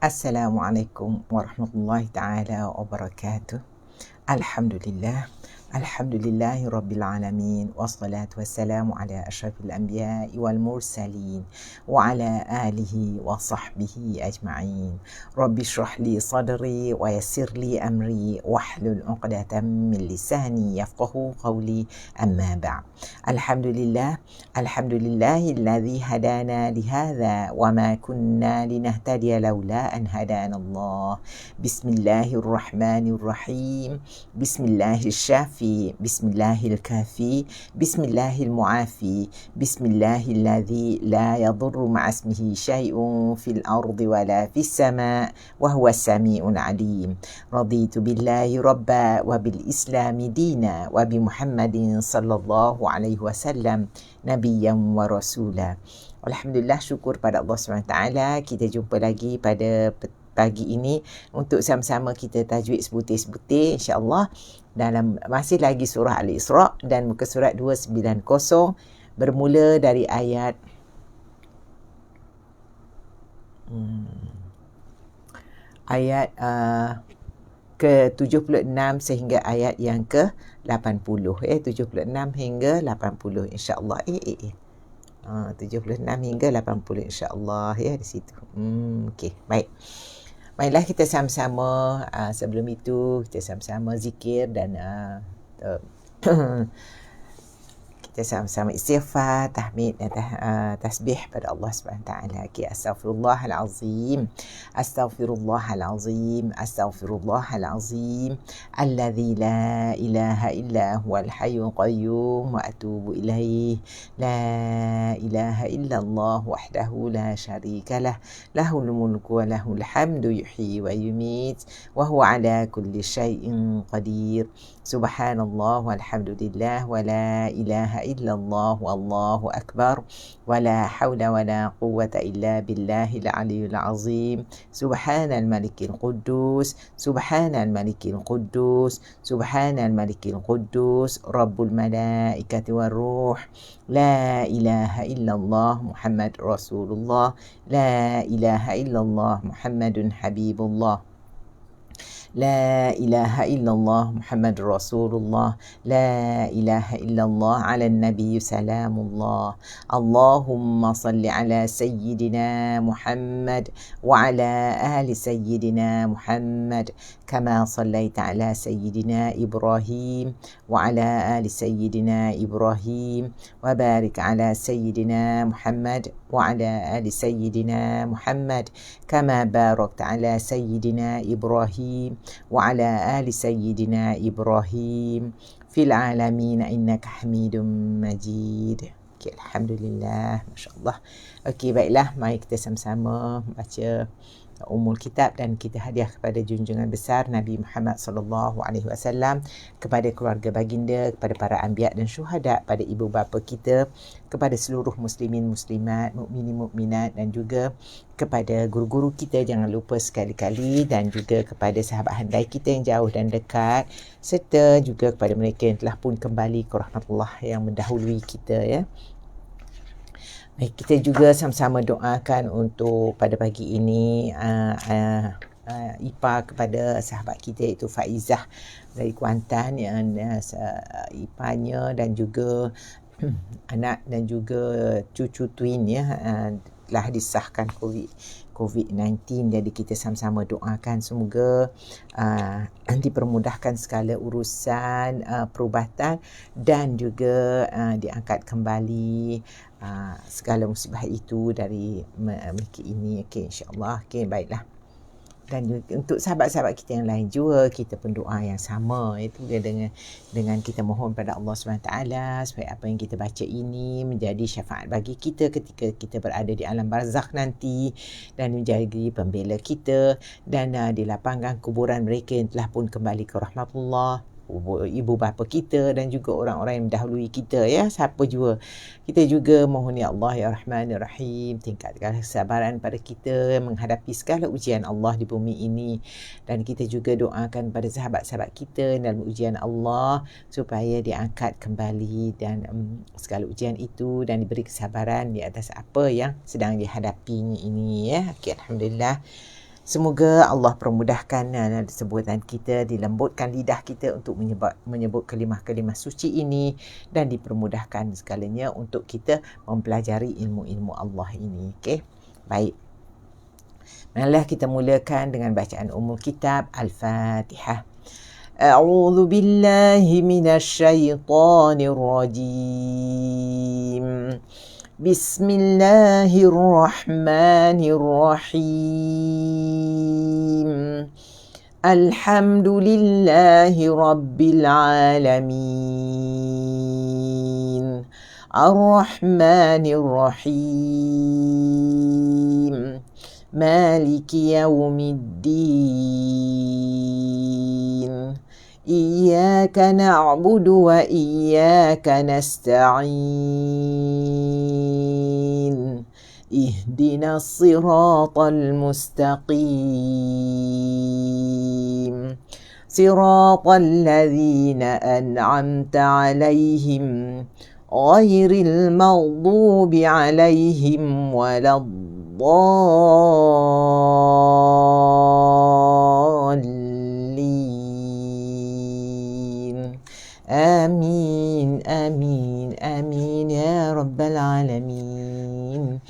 Assalamualaikum warahmatullahi taala wabarakatuh. Alhamdulillah. Alhamdulillahi rabbil alamin. Wassalatu wassalamu ala asyrafil anbiya'i wal mursalin wa ala alihi wa sahbihi ajma'in. Rabbi shrah li sadri wa yassir li amri wahlul 'uqdatam min lisani yafqahu qawli. Amma ba'd. Alhamdulillah. Alhamdulillahilladzi hadana li hadza wa ma kunna linahtadiya laula an hadana Allah. Bismillahirrahmanirrahim. Bismillahirrahmanirrahim. Bismillahirkafi. Bismillahirmuafi. Bismillahilladzi la yadurru ma'asmihi syai'un fil ardi wala fis sama' wa huwas sami'ul alim. Raditu billahi rabba wa bil islami dina wa bi Muhammadin sallallahu alaihi wasallam nabiyyan wa rasula. Alhamdulillah, syukur pada Allah SWT. Kita jumpa lagi pada pagi ini untuk sama-sama kita tajwid sebutir-sebutir insya-Allah dalam masih lagi surah Al-Isra dan muka surat 290 bermula dari ayat ke-76 sehingga ayat yang ke-80 76 hingga 80 insya-Allah 76 hingga 80 insya-Allah di situ. Okey, baik. Baiklah, kita sama-sama sebelum itu kita sama-sama zikir dan kita sama-sama istighfar, tahmid dan tasbih pada Allah SWT. Astaghfirullahalazim. Astaghfirullahalazim. Astaghfirullahalazim. Alladzi la ilaha illa huwal hayyul qayyum wa atubu ilaih. La ilaha illallah wahdahu la syarika lah. Lahul mulku wa lahul hamdu yuhyi wa yumit wa huwa ala kulli syai'in qadir. Subhanallah walhamdulillah wa la ilaha illallah wallahu akbar wa la hawla wa la quwwata illa billahil aliyyil azim. Subhanal malikil quddus. Subhanal malikil quddus. Subhanal malikil quddus. Rabbul malaikati war ruh. La ilaha illallah Muhammad Rasulullah. La ilaha illallah Muhammadun Habibullah. La ilaha illallah Muhammad Rasulullah. La ilaha illallah ala nabi salamullah. Allahumma salli ala sayyidina Muhammad wa ala ali sayyidina Muhammad kama sallaita ala sayyidina Ibrahim wa ala ali sayyidina Ibrahim wa barik ala sayyidina Muhammad wa ala ali sayyidina Muhammad kama barakta ala sayyidina Ibrahim wa ala ali sayyidina Ibrahim fil alamin innaka Hamidum Majid. Okay, alhamdulillah, masya-Allah. Okey, baiklah, mari kita sama-sama baca umul kitab dan kita hadiah kepada junjungan besar Nabi Muhammad sallallahu alaihi wasallam, kepada keluarga baginda, kepada para anbiya dan syuhada, pada ibu bapa kita, kepada seluruh muslimin muslimat, mukminin mukminat dan juga kepada guru-guru kita jangan lupa sekali-kali, dan juga kepada sahabat handai kita yang jauh dan dekat, serta juga kepada mereka yang telah pun kembali ke rahmatullah yang mendahului kita Baik, kita juga sama-sama doakan untuk pada pagi ini IPA kepada sahabat kita iaitu Faizah dari Kuantan yang IPA-nya dan juga anak dan juga cucu twin telah disahkan COVID-19. Jadi kita sama-sama doakan semoga dipermudahkan segala urusan perubatan dan juga diangkat kembali segala musibah itu dari mereka ini. Okey, insya-Allah. Okey, baiklah. Dan untuk sahabat-sahabat kita yang lain juga, kita pun doa yang sama, itu dengan kita mohon pada Allah SWT supaya apa yang kita baca ini menjadi syafaat bagi kita ketika kita berada di alam barzakh nanti, dan menjadi pembela kita dan dilapangkan kuburan mereka yang telah pun kembali ke rahmatullah, ibu bapa kita dan juga orang-orang yang mendahului kita siapa juga. Kita juga mohon ya Allah ya Rahman ya Rahim, tingkatkan kesabaran pada kita menghadapi segala ujian Allah di bumi ini, dan kita juga doakan pada sahabat-sahabat kita dalam ujian Allah supaya diangkat kembali dan segala ujian itu dan diberi kesabaran di atas apa yang sedang dihadapinya ini Okey, alhamdulillah. Semoga Allah permudahkan sebutan kita, dilembutkan lidah kita untuk menyebut kalimah-kalimah suci ini dan dipermudahkan segalanya untuk kita mempelajari ilmu-ilmu Allah ini. Okey. Baik. Marilah kita mulakan dengan bacaan umum kitab Al-Fatihah. A'udzu billahi minasyaitonir rajim. Bismillahirrahmanirrahim. Alhamdulillahi rabbil alamin. Ar-Rahmanir-Rahim. Maliki yaumiddin. Iyyaka na'budu wa iyyaka nasta'in. Ihdinas siratal mustaqim. Siratal ladzina an'amta 'alaihim ghairil maghdubi 'alaihim waladdallin. Amin, amin, amin ya rabbal alamin.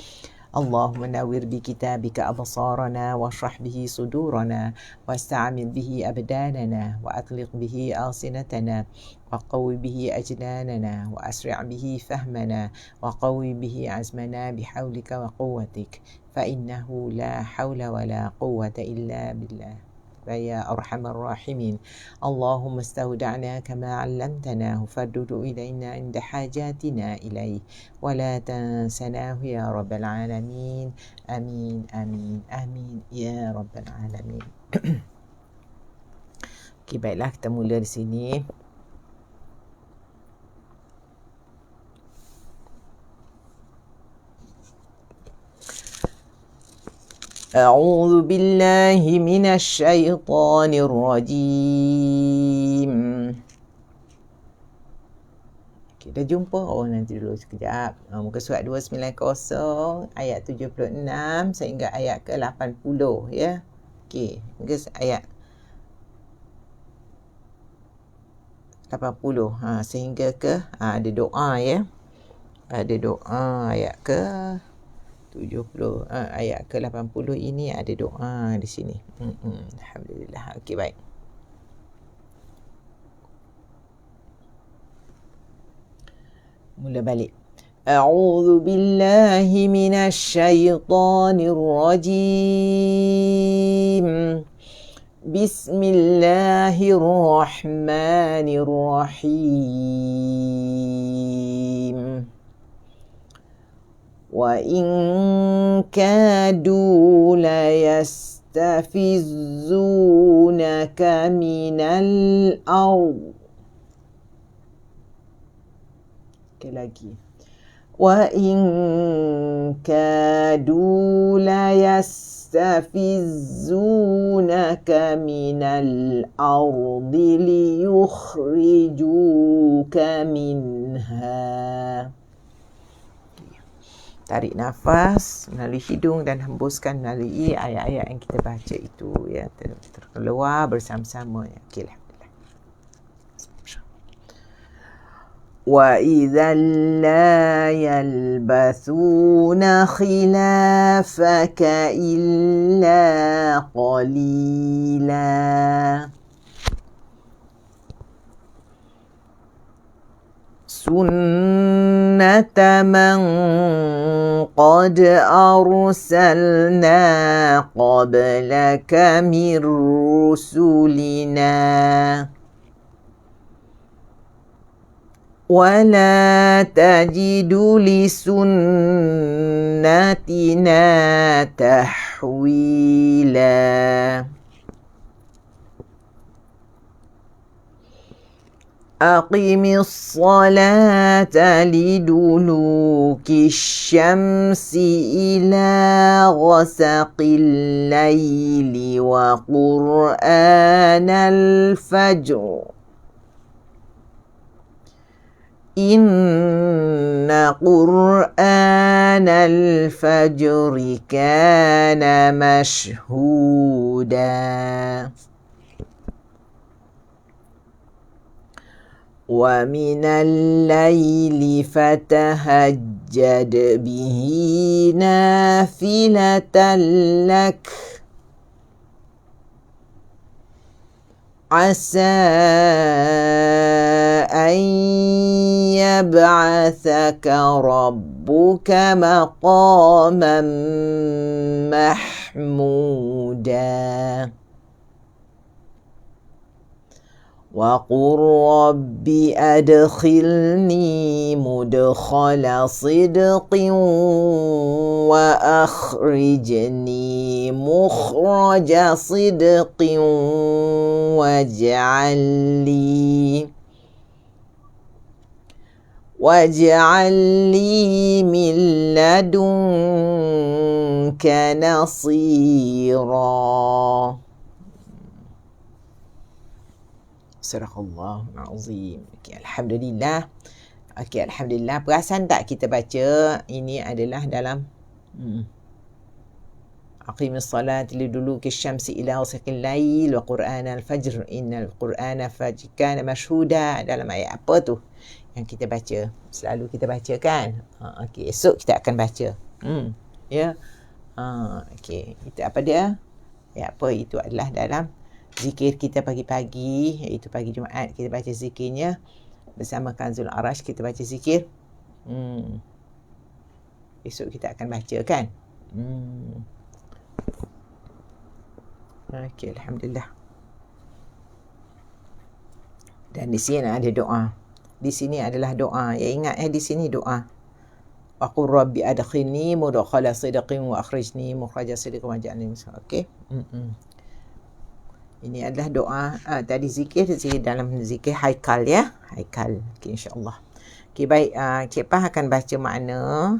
اللهم نور بكتابك أبصارنا واشرح به صدورنا واستعمل به أبداننا وأطلق به ألسنتنا وقوي به أجناننا وأسرع به فهمنا وقوي به عزمنا بحولك وقوتك فإنه لا حول ولا قوة إلا بالله يا أرحم الراحمين. اللهم استودعناك ما علمتناه فردده إلينا عند حاجاتنا إليه ولا تنسناه يا رب العالمين. آمين آمين آمين يا رب العالمين. Okay, baiklah, kita mula di sini. أعوذ بالله من الشيطان الرجيم. Okay, dah jumpa? Oh, nanti dulu sekejap. Muka surat 290 ayat 76 sehingga ayat ke-80 ya. Okey, muka ayat 80 sehingga ke ada doa ya. Ada doa ayat ke 70 ayat ke-80 ini ada doa di sini. Alhamdulillah. Okey, baik. Mula balik. A'udzu billahi minasyaitonir rajim. Bismillahirrahmanirrahim. وَإِنْ كَادُوا لَيَسْتَفِزُّونَكَ مِنَ الْأَرْضِ. Sekali lagi. وَإِنْ كَادُوا لَيَسْتَفِزُّونَكَ مِنَ الْأَرْضِ لِيُخْرِجُوكَ مِنْهَا. Tarik nafas melalui hidung dan hembuskan melalui ayat-ayat yang kita baca itu ya, terkeluar bersama-sama ya. Okey, alhamdulillah. Wa idzal la yalbathuna khilafaka illa qalila. Sunnata man qad arsalna qablaka min rusulina wala tajidu li sunnatina tahwila. أقم الصلاة لدلوك الشمس إلى غسق الليل وقرآن الفجر Inna Qur'anal fajri kana mashhuda. Wa minal laili fatahajjad bihi nafilatan lak. Asa an yab'athaka rabbuka maqaman mahmuda. وقل رب أدخلني مدخل صدق وأخرجني مخرج صدق واجعل لي من لدنك نصيرا. Sadaqallahul Azim. Okey, alhamdulillah. Okey, alhamdulillah. Perasan tak kita baca ini adalah dalam Aqimus salat liduluki syamsi ila ghasaqil lail wa qur'anal fajr innal qur'ana fajr kana mashhuda. Dalam ayat apa tu yang kita baca? Selalu kita baca kan? Okey, esok kita akan baca. Ya. Okey, itu apa dia? Ya, apa itu adalah dalam zikir kita pagi-pagi, iaitu pagi Jumaat kita baca zikirnya bersama Kanzul Arash, kita baca zikir. Esok kita akan baca kan? Okey, alhamdulillah. Dan di sini ada doa. Di sini adalah doa. Ya, ingat di sini doa. Wa qur rabbi adkhilni mudkhala sidqin wa akhrijni mukhraja sidqin waj'alni. Okey. Ini adalah doa. Tadi zikir dalam zikir haikal ya. Haikal. Okey, insya-Allah. Okey, baik. Cik Pah akan baca makna.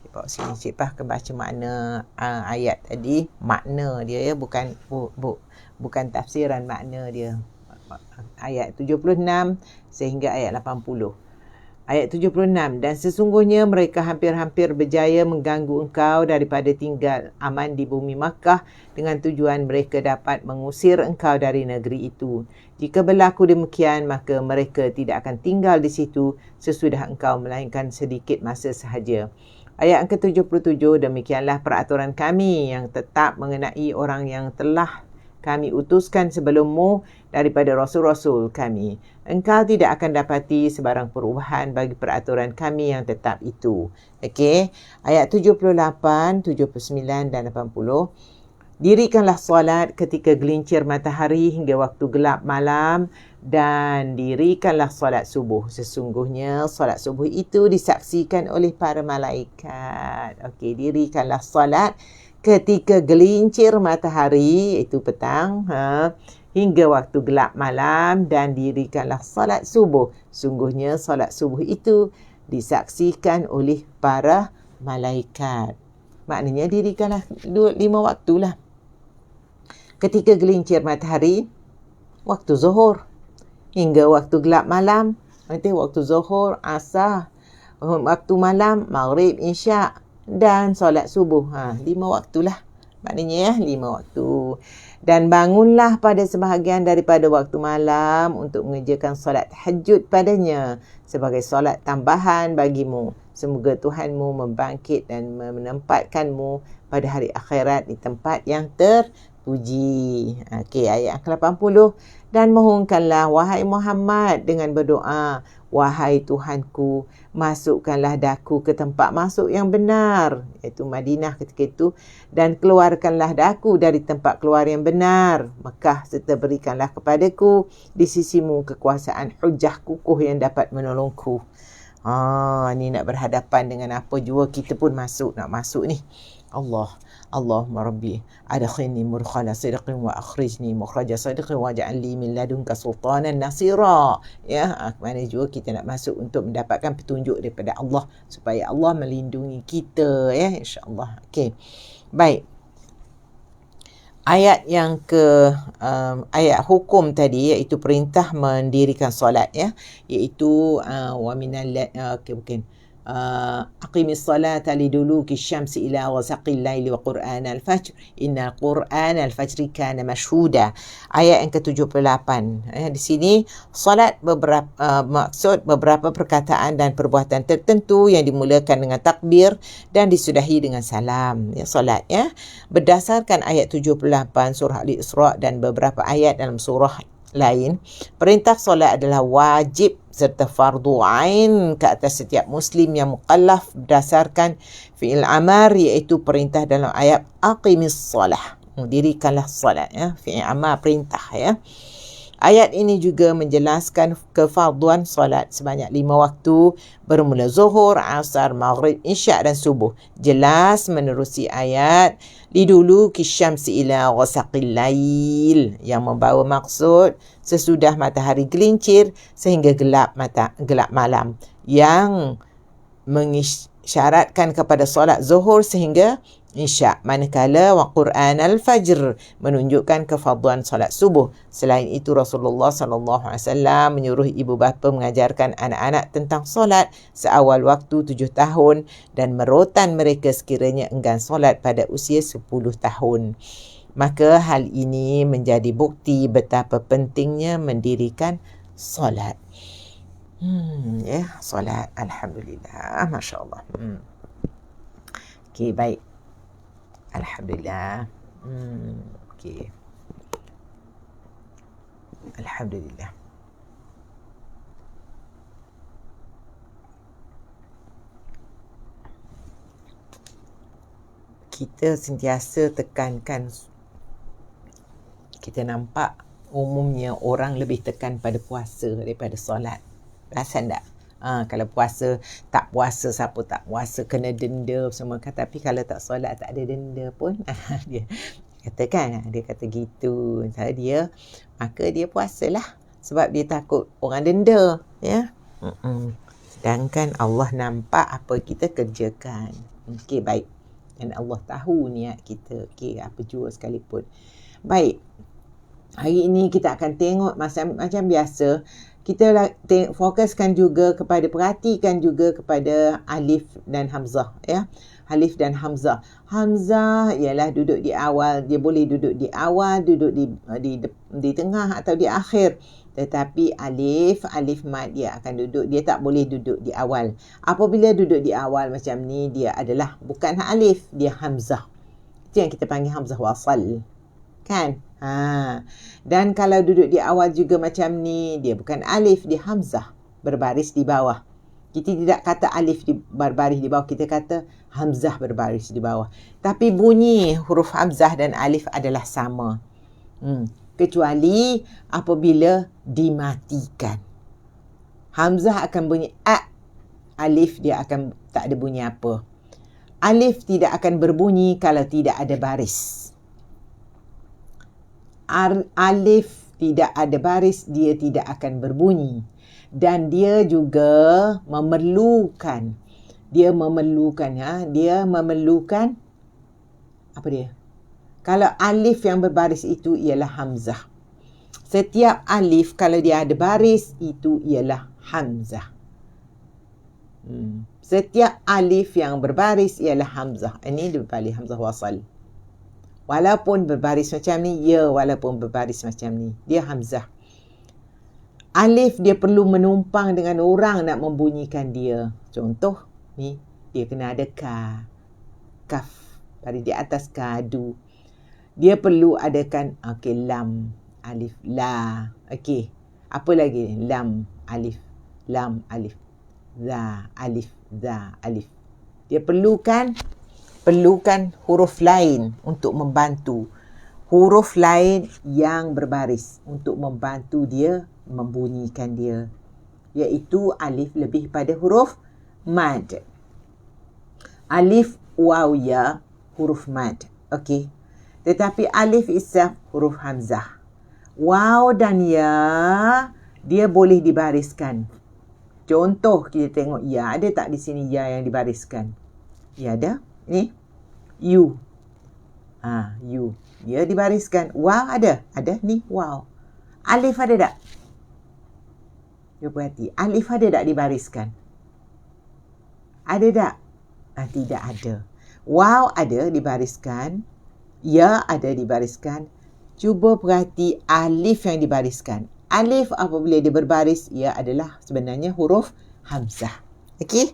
Bawa sini. Cik Pah akan baca makna ayat tadi. Makna dia ya. Bukan tafsiran makna dia. Ayat 76 sehingga ayat 80. Ayat 76. Dan sesungguhnya mereka hampir-hampir berjaya mengganggu engkau daripada tinggal aman di bumi Makkah dengan tujuan mereka dapat mengusir engkau dari negeri itu. Jika berlaku demikian, maka mereka tidak akan tinggal di situ sesudah engkau melainkan sedikit masa sahaja. Ayat ke-77. Demikianlah peraturan kami yang tetap mengenai orang yang telah kami utuskan sebelummu daripada rasul-rasul kami. Engkau tidak akan dapati sebarang perubahan bagi peraturan kami yang tetap itu. Okey. Ayat 78, 79 dan 80. Dirikanlah solat ketika gelincir matahari hingga waktu gelap malam dan dirikanlah solat subuh. Sesungguhnya solat subuh itu disaksikan oleh para malaikat. Okey, dirikanlah solat ketika gelincir matahari, itu petang, hingga waktu gelap malam dan dirikanlah solat subuh. Sungguhnya solat subuh itu disaksikan oleh para malaikat. Maknanya dirikanlah 5 waktu lah. Ketika gelincir matahari, waktu zuhur. Hingga waktu gelap malam, nanti waktu zuhur, asar. Waktu malam, maghrib, isyak. Dan solat subuh. 5 waktulah. Maknanya 5 waktu. Dan bangunlah pada sebahagian daripada waktu malam untuk mengerjakan solat tahajud padanya sebagai solat tambahan bagimu. Semoga Tuhanmu membangkit dan menempatkanmu pada hari akhirat di tempat yang terpuji. Okey, ayat ke-80. Dan mohonkanlah wahai Muhammad dengan berdoa, wahai Tuhanku, masukkanlah daku ke tempat masuk yang benar, iaitu Madinah ketika itu, dan keluarkanlah daku dari tempat keluar yang benar, Mekah, serta berikanlah kepadaku di sisimu kekuasaan hujah kukuh yang dapat menolongku. Ni nak berhadapan dengan apa jua kita pun nak masuk ni. Allahumma rabbi adkhilni mudkhala sidqin wa akhrijni mukhraja sidqin waj'al li min ladunka sultanan nasira. Ya, mana juga kita nak masuk untuk mendapatkan petunjuk daripada Allah supaya Allah melindungi kita ya, insya-Allah. Okey. Baik. ayat yang ayat hukum tadi, iaitu perintah mendirikan solat, ya, iaitu wa minal aqimis salata liduluki syamsi ila ghasaqil laili wa qur'an al-fajr inna qur'an al-fajri kana mashhuda. Ayat yang ke-78. Di sini solat maksud beberapa perkataan dan perbuatan tertentu yang dimulakan dengan takbir dan disudahi dengan salam. Ya, solat, ya, berdasarkan ayat 78 surah Al-Isra' dan beberapa ayat dalam surah lain, perintah solat adalah wajib serta fardu ain ke atas setiap muslim yang mukallaf berdasarkan fi'il amar, iaitu perintah dalam ayat aqimis solah, dirikanlah solat, ya, fi'il amar, perintah, ya. Ayat ini juga menjelaskan kefarduan solat sebanyak 5 waktu bermula zuhur, asar, maghrib, isyak dan subuh. Jelas menerusi ayat liduluki syamsi ila ghasaqil lail yang membawa maksud sesudah matahari gelincir sehingga gelap malam, yang mengisyaratkan kepada solat zuhur sehingga isyak, manakala wa Qur'an al-fajr menunjukkan kefarduan solat subuh. Selain itu, Rasulullah SAW menyuruh ibu bapa mengajarkan anak-anak tentang solat seawal waktu 7 tahun dan merotan mereka sekiranya enggan solat pada usia 10 tahun. Maka hal ini menjadi bukti betapa pentingnya mendirikan solat. Ya, solat, alhamdulillah, masya-Allah. Okey, baik. Alhamdulillah. Okey. Alhamdulillah. Kita sentiasa tekankan, kita nampak umumnya orang lebih tekan pada puasa daripada solat. Perasan tak? Kalau puasa, tak puasa, siapa tak puasa kena denda semua kan. Tapi kalau tak solat tak ada denda pun. Dia katakan, dia kata gitu. Maka dia puasalah sebab dia takut orang denda, ya. Sedangkan Allah nampak apa kita kerjakan. Okey, baik. Dan Allah tahu niat kita. Okey, apa jua sekalipun. Baik. Hari ini kita akan tengok macam biasa. Kita fokuskan juga perhatikan juga kepada alif dan hamzah, ya. Alif dan hamzah. Hamzah ialah duduk di awal, dia boleh duduk di awal, duduk di tengah atau di akhir. Tetapi alif mad dia akan duduk, dia tak boleh duduk di awal. Apabila duduk di awal macam ni, dia adalah bukan alif, dia hamzah. Itu yang kita panggil hamzah wasal. Kan? Dan kalau duduk di awal juga macam ni, dia bukan alif, dia hamzah berbaris di bawah. Kita tidak kata alif berbaris di bawah, kita kata hamzah berbaris di bawah. Tapi bunyi huruf hamzah dan alif adalah sama. Kecuali apabila dimatikan. Hamzah akan bunyi a, alif dia akan tak ada bunyi apa. Alif tidak akan berbunyi kalau tidak ada baris. Alif tidak ada baris, dia tidak akan berbunyi. Dan dia juga memerlukan apa dia? Kalau alif yang berbaris itu ialah hamzah. Setiap alif kalau dia ada baris itu ialah hamzah. Setiap alif yang berbaris ialah hamzah. Ini dia hamzah wasal. Walaupun berbaris macam ni, walaupun berbaris macam ni, dia hamzah. Alif dia perlu menumpang dengan orang nak membunyikan dia. Contoh ni, dia kena ada kaf pada di atas kadu. Dia perlu adakan lam, alif, la. Okey. Apa lagi? Lam, alif, za, alif, za, alif. Dia perlukan huruf lain untuk membantu. Huruf lain yang berbaris untuk membantu dia membunyikan dia. Iaitu alif lebih pada huruf mad. Alif, waw, ya, huruf mad. Okey. Tetapi alif isaf huruf hamzah. Waw dan ya, dia boleh dibariskan. Contoh kita tengok ya. Ada tak di sini ya yang dibariskan? Ya, ada. Ni U. U. Dia dibariskan. Waw ada. Ada ni waw. Alif ada tak? Dia perhati. Alif ada tak dibariskan? Ada tak? Tidak ada. Waw ada dibariskan. Ya ada dibariskan. Cuba perhati alif yang dibariskan. Alif apabila dia berbaris, ia adalah sebenarnya huruf hamzah. Okey?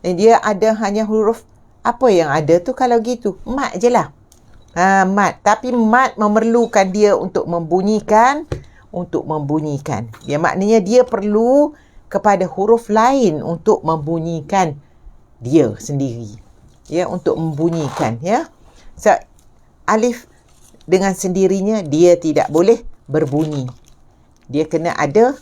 Dan dia ada hanya huruf, apa yang ada tu kalau gitu? Mat je lah. Mat. Tapi mat memerlukan dia untuk membunyikan. Ya, maknanya dia perlu kepada huruf lain untuk membunyikan dia sendiri. Ya, untuk membunyikan. Ya. So, alif dengan sendirinya dia tidak boleh berbunyi. Dia kena ada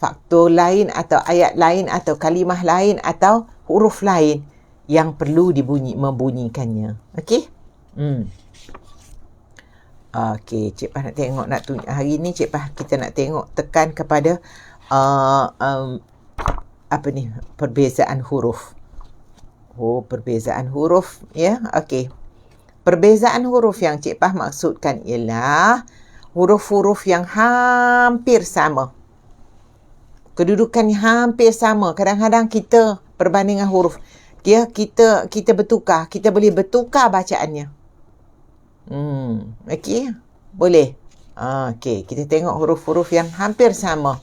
faktor lain atau ayat lain atau kalimah lain atau huruf lain yang perlu membunyikannya. Okey? Okey, Cik Pah nak tengok hari ni Cik Pah kita nak tengok tekan kepada perbezaan huruf. Perbezaan huruf ya. Okey. Perbezaan huruf yang Cik Pah maksudkan ialah huruf-huruf yang hampir sama. Kedudukan hampir sama. Kadang-kadang kita perbandingan huruf kita bertukar, kita boleh bertukar bacaannya. Okey, boleh. Okey, kita tengok huruf-huruf yang hampir sama.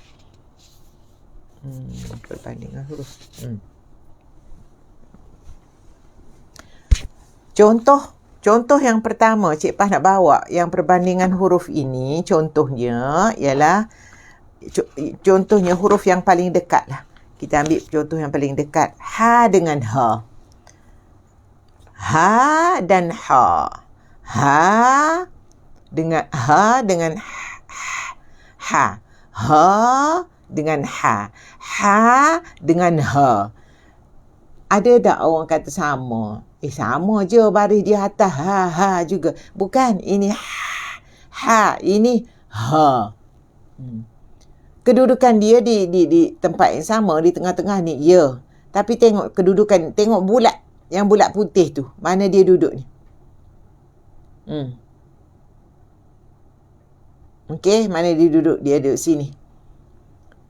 Perbandingan huruf. Contoh yang pertama Cik Pah nak bawa yang perbandingan huruf ini, contohnya ialah contohnya huruf yang paling dekat lah. Kita ambil contoh yang paling dekat. Ha dengan ha. Ha dan ha. Ha dengan ha. Ha dengan ha. Ha dengan ha. Ada tak orang kata sama? Sama je baris di atas. Ha juga. Bukan. Ini ha. Ini ha. Kedudukan dia di tempat yang sama, di tengah-tengah ni, ya. Tapi tengok kedudukan, tengok bulat, yang bulat putih tu. Mana dia duduk ni? Okey, mana dia duduk? Dia duduk sini.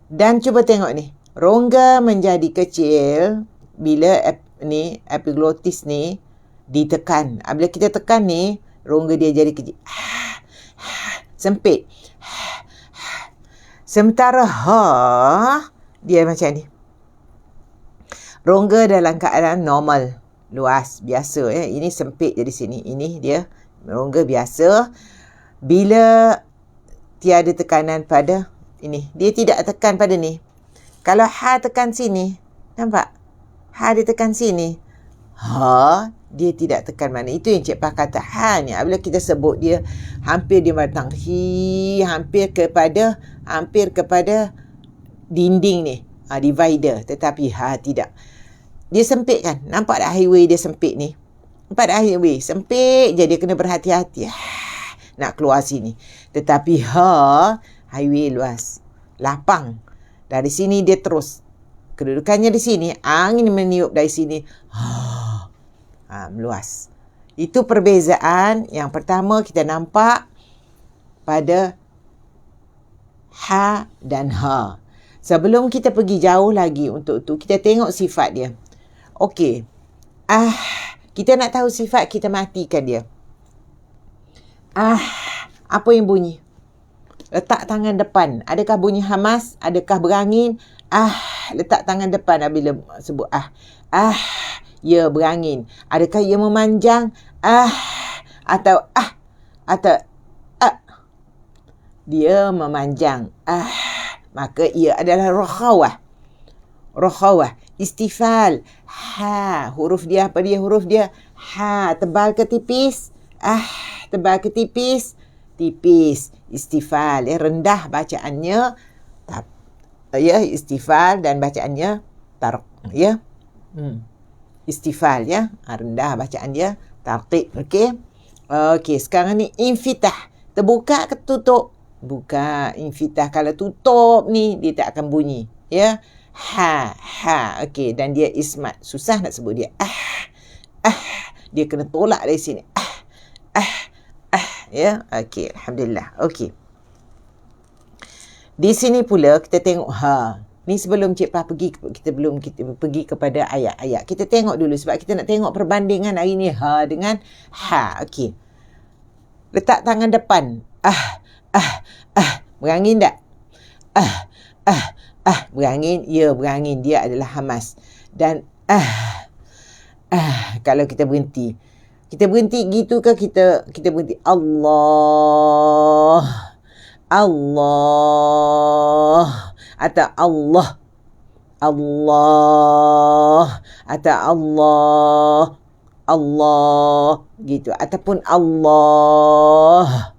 Dan cuba tengok ni. Rongga menjadi kecil bila epiglottis ni ditekan. Bila kita tekan ni, rongga dia jadi kecil. Sempit. Sementara ha, dia macam ni. Rongga dalam keadaan normal, luas, biasa. Ini sempit jadi sini. Ini dia rongga biasa. Bila tiada tekanan pada ini, dia tidak tekan pada ni. Kalau ha tekan sini, nampak? Ha dia tekan sini. Ha, dia tidak tekan mana. Itu yang Cik Pah kata ha ni. Bila kita sebut dia, hampir dia batang hampir kepada dinding ni. Divider. Tetapi ha tidak. Dia sempit kan? Nampak tak highway dia sempit ni? Nampak tak highway? Sempit je, dia kena berhati-hati. Nak keluar sini. Tetapi ha, highway luas. Lapang. Dari sini dia terus. Kedudukannya di sini, angin meniup dari sini. Meluas. Itu perbezaan yang pertama kita nampak pada ha dan ha. Sebelum kita pergi jauh lagi untuk tu, kita tengok sifat dia. Okey. Kita nak tahu sifat, kita matikan dia. Apa yang bunyi? Letak tangan depan. Adakah bunyi hamas? Adakah berangin? Letak tangan depan bila sebut ya berangin. Adakah ia memanjang? Atau dia memanjang. Maka ia adalah rokhawah. Istifal. Ha, huruf dia apa dia? Huruf dia ha, tebal ke tipis? Tebal ke tipis? Tipis. Istifal, rendah bacaannya. Istifal dan bacaannya tarq, ya. Istifal, ya. Rendah bacaannya tarqiq. Okey, sekarang ni infitah. Terbuka ke tutup? Buka. Infitah kalau tutup ni dia tak akan bunyi, ya. Ha. Okey, dan dia ismat. Susah nak sebut dia. Dia kena tolak dari sini. Ya, okey, alhamdulillah. Okey. Di sini pula kita tengok ha. Ni sebelum Cik Pah pergi, kita pergi kepada ayat-ayat. Kita tengok dulu sebab kita nak tengok perbandingan hari ni ha dengan ha. Okey. Letak tangan depan. Berangin tak? Berangin. Ya, berangin. Dia adalah hamas. Dan kalau kita berhenti. Kita berhenti gitu ke kita berhenti? Allah. Atau Allah. Atau Allah. Gitu. Ataupun Allah.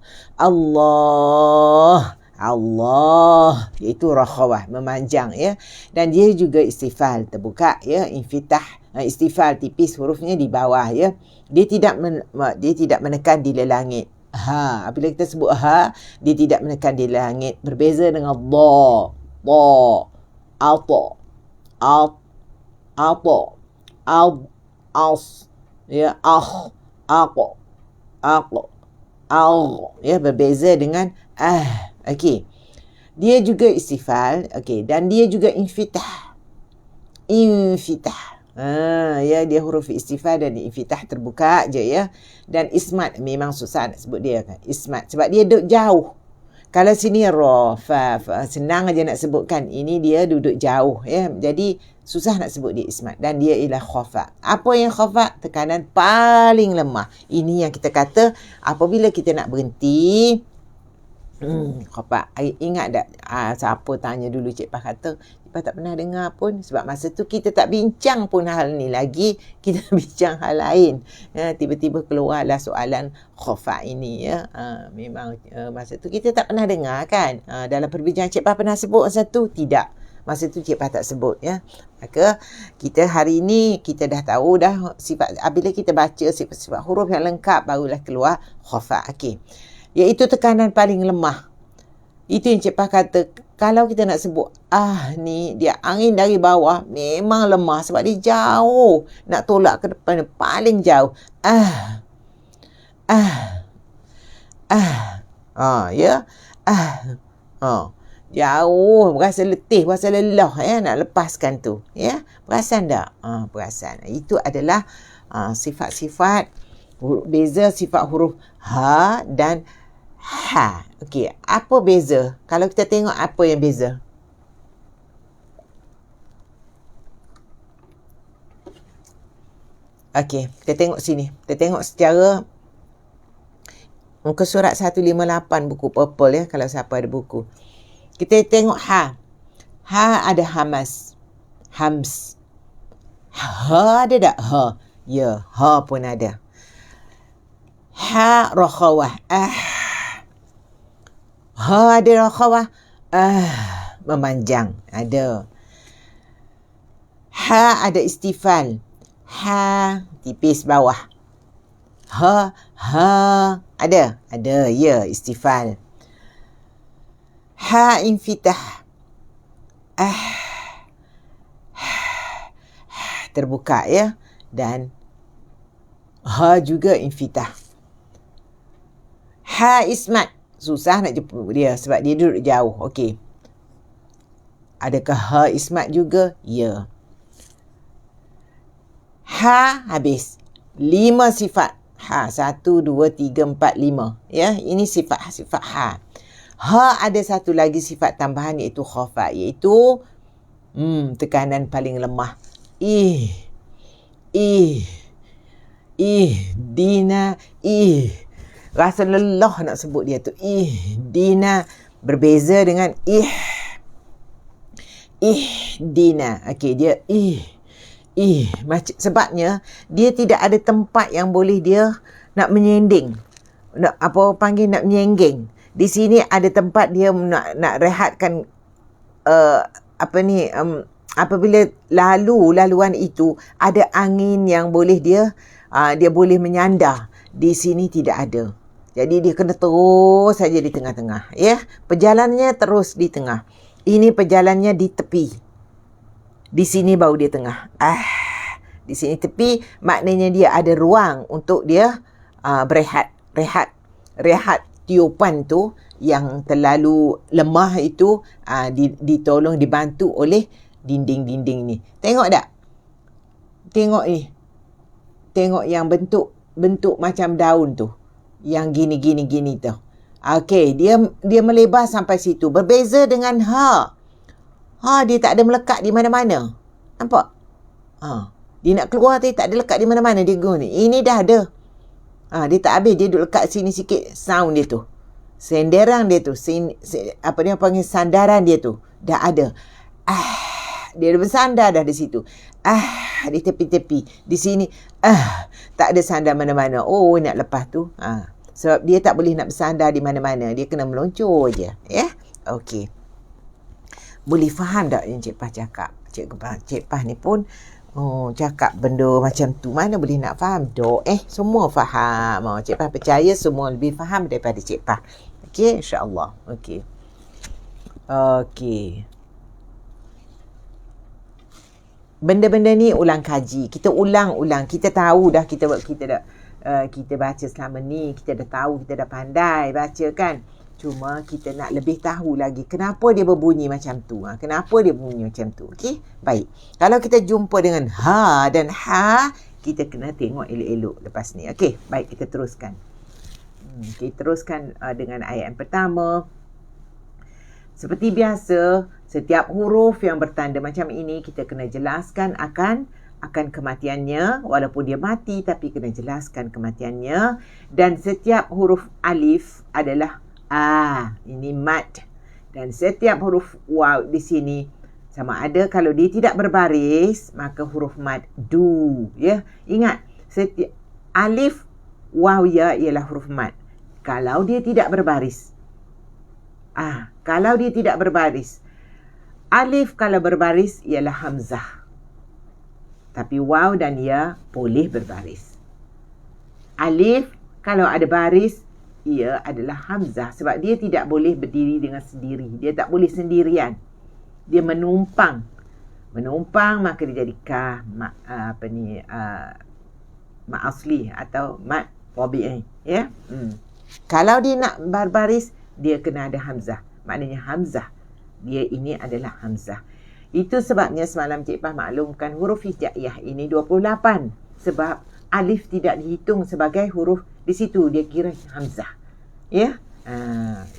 Iaitu rakhawah, memanjang ya. Dan dia juga istifal, terbuka ya, infitah. Istifal tipis, hurufnya di bawah ya. Dia tidak menekan di langit. Ha, apabila kita sebut ha, dia tidak menekan di langit. Berbeza dengan dha, ya, ya, berbeza dengan okey. Dia juga istifal, okey, dan dia juga infitah. Ya, dia huruf istifal dan infitah, terbuka je ya. Dan ismat, memang susah nak sebut dia kan. Ismat sebab dia duduk jauh. Kalau sini ra, fa, senang aja nak sebutkan. Ini dia duduk jauh ya. Jadi susah nak sebut dia ismat. Dan dia ialah khafa. Apa yang khafa? Tekanan paling lemah. Ini yang kita kata apabila kita nak berhenti. Khafa. Ingat tak? Siapa tanya dulu Cik Pah kata, Cik Pah tak pernah dengar pun. Sebab masa tu kita tak bincang pun hal ni lagi. Kita bincang hal lain. Tiba-tiba keluarlah soalan khafa ini ya. Memang masa tu kita tak pernah dengar kan. Dalam perbincangan Cik Pah pernah sebut masa tu? Tidak. Masa tu Cik Pah tak sebut ya. Maka kita hari ni kita dah tahu dah sifat. Bila kita baca sifat-sifat huruf yang lengkap barulah keluar khafa. Okey. Iaitu tekanan paling lemah. Itu yang Cik Pah kata, kalau kita nak sebut ni dia angin dari bawah memang lemah sebab dia jauh. Nak tolak ke depan paling jauh. Ya. Jauh, berasa letih, berasa lelah ya nak lepaskan tu. Ya, perasan tak? Perasan. Itu adalah sifat-sifat beza sifat huruf ha dan ha. Okey, apa beza? Kalau kita tengok apa yang beza? Okey, kita tengok sini. Kita tengok secara muka surat 158 buku purple ya, kalau siapa ada buku. Kita tengok ha. Ha ada hamas. Hams. Ha ada tak? Ha. Ya, ha pun ada. Ha rakhawah. Ha ada rakhawah. Memanjang. Ada. Ha ada istifal. Ha tipis bawah. Ha ada. Ada ya, istifal. Ha infitah. Terbuka ya. Dan ha juga infitah. Ha ismat. Susah nak jemput dia sebab dia duduk jauh. Okey. Adakah ha ismat juga? Ya. Ha habis. 5 sifat. Ha 1, 2, 3, 4, 5. Ya, ini sifat ha. Ha ada satu lagi sifat tambahan iaitu khafa. Iaitu tekanan paling lemah. Dina. Rasa lelah nak sebut dia tu. Dina. Berbeza dengan dina. Okey, dia sebabnya dia tidak ada tempat yang boleh dia nak menyending. Nak menyenggeng. Di sini ada tempat dia nak rehatkan apabila laluan itu ada angin yang boleh dia boleh menyandar. Di sini tidak ada. Jadi dia kena terus saja di tengah-tengah. Ya, perjalanannya terus di tengah. Ini perjalanannya di tepi. Di sini baru dia tengah. Di sini tepi maknanya dia ada ruang untuk dia berehat. Rehat. rehat tiupan tu yang terlalu lemah itu ditolong, dibantu oleh dinding-dinding ni. Tengok tak? Tengok ni. Tengok yang bentuk macam daun tu. Yang gini tu. Okey, dia melebar sampai situ. Berbeza dengan dia tak ada melekat di mana-mana. Nampak? Dia nak keluar tapi tak ada lekat di mana-mana dia guna ni. Ini dah ada. Dia tak habis, dia duduk lekat sini sikit sound dia tu. Senderan dia tu, apa dia panggil, sandaran dia tu dah ada. Dia bersandar dah di situ. Di tepi-tepi. Di sini tak ada sandar mana-mana. Oh, nak lepas tu. Sebab dia tak boleh nak bersandar di mana-mana. Dia kena meluncur je. Ya? Okey. Boleh faham tak yang Cik Pah cakap? Cik Pah ni pun cakap benda macam tu. Mana boleh nak faham? Semua faham. Cik Pah percaya semua lebih faham daripada Cik Pah. Okey, insya-Allah. Okey. Benda-benda ni ulang kaji. Kita ulang-ulang. Kita tahu dah, kita baca selama ni, kita dah tahu, kita dah pandai baca kan. Cuma kita nak lebih tahu lagi kenapa dia berbunyi macam tu. Kenapa dia bunyi macam tu. Okey? Baik. Kalau kita jumpa dengan ha dan ha, kita kena tengok elok-elok lepas ni. Okey, baik, kita teruskan. Kita teruskan dengan ayat yang pertama. Seperti biasa, setiap huruf yang bertanda macam ini kita kena jelaskan akan kematiannya. Walaupun dia mati, tapi kena jelaskan kematiannya. Dan setiap huruf alif adalah ini mad. Dan setiap huruf waw di sini sama ada kalau dia tidak berbaris, maka huruf mad du. Ya, ingat, setiap alif, waw, ya ialah huruf mad. Kalau dia tidak berbaris. Kalau dia tidak berbaris. Alif kalau berbaris ialah hamzah. Tapi waw dan ya boleh berbaris. Alif kalau ada baris, ia adalah hamzah. Sebab dia tidak boleh berdiri dengan sendiri. Dia tak boleh sendirian. Dia menumpang. Menumpang maka dia jadi kah, mat asli atau mat tabi'i. Ya? Kalau dia nak berbaris, dia kena ada hamzah. Maknanya hamzah. Dia ini adalah hamzah. Itu sebabnya semalam Cik Pah maklumkan huruf hijaiyah ini 28. Sebab alif tidak dihitung sebagai huruf di situ. Dia kira hamzah. Ya?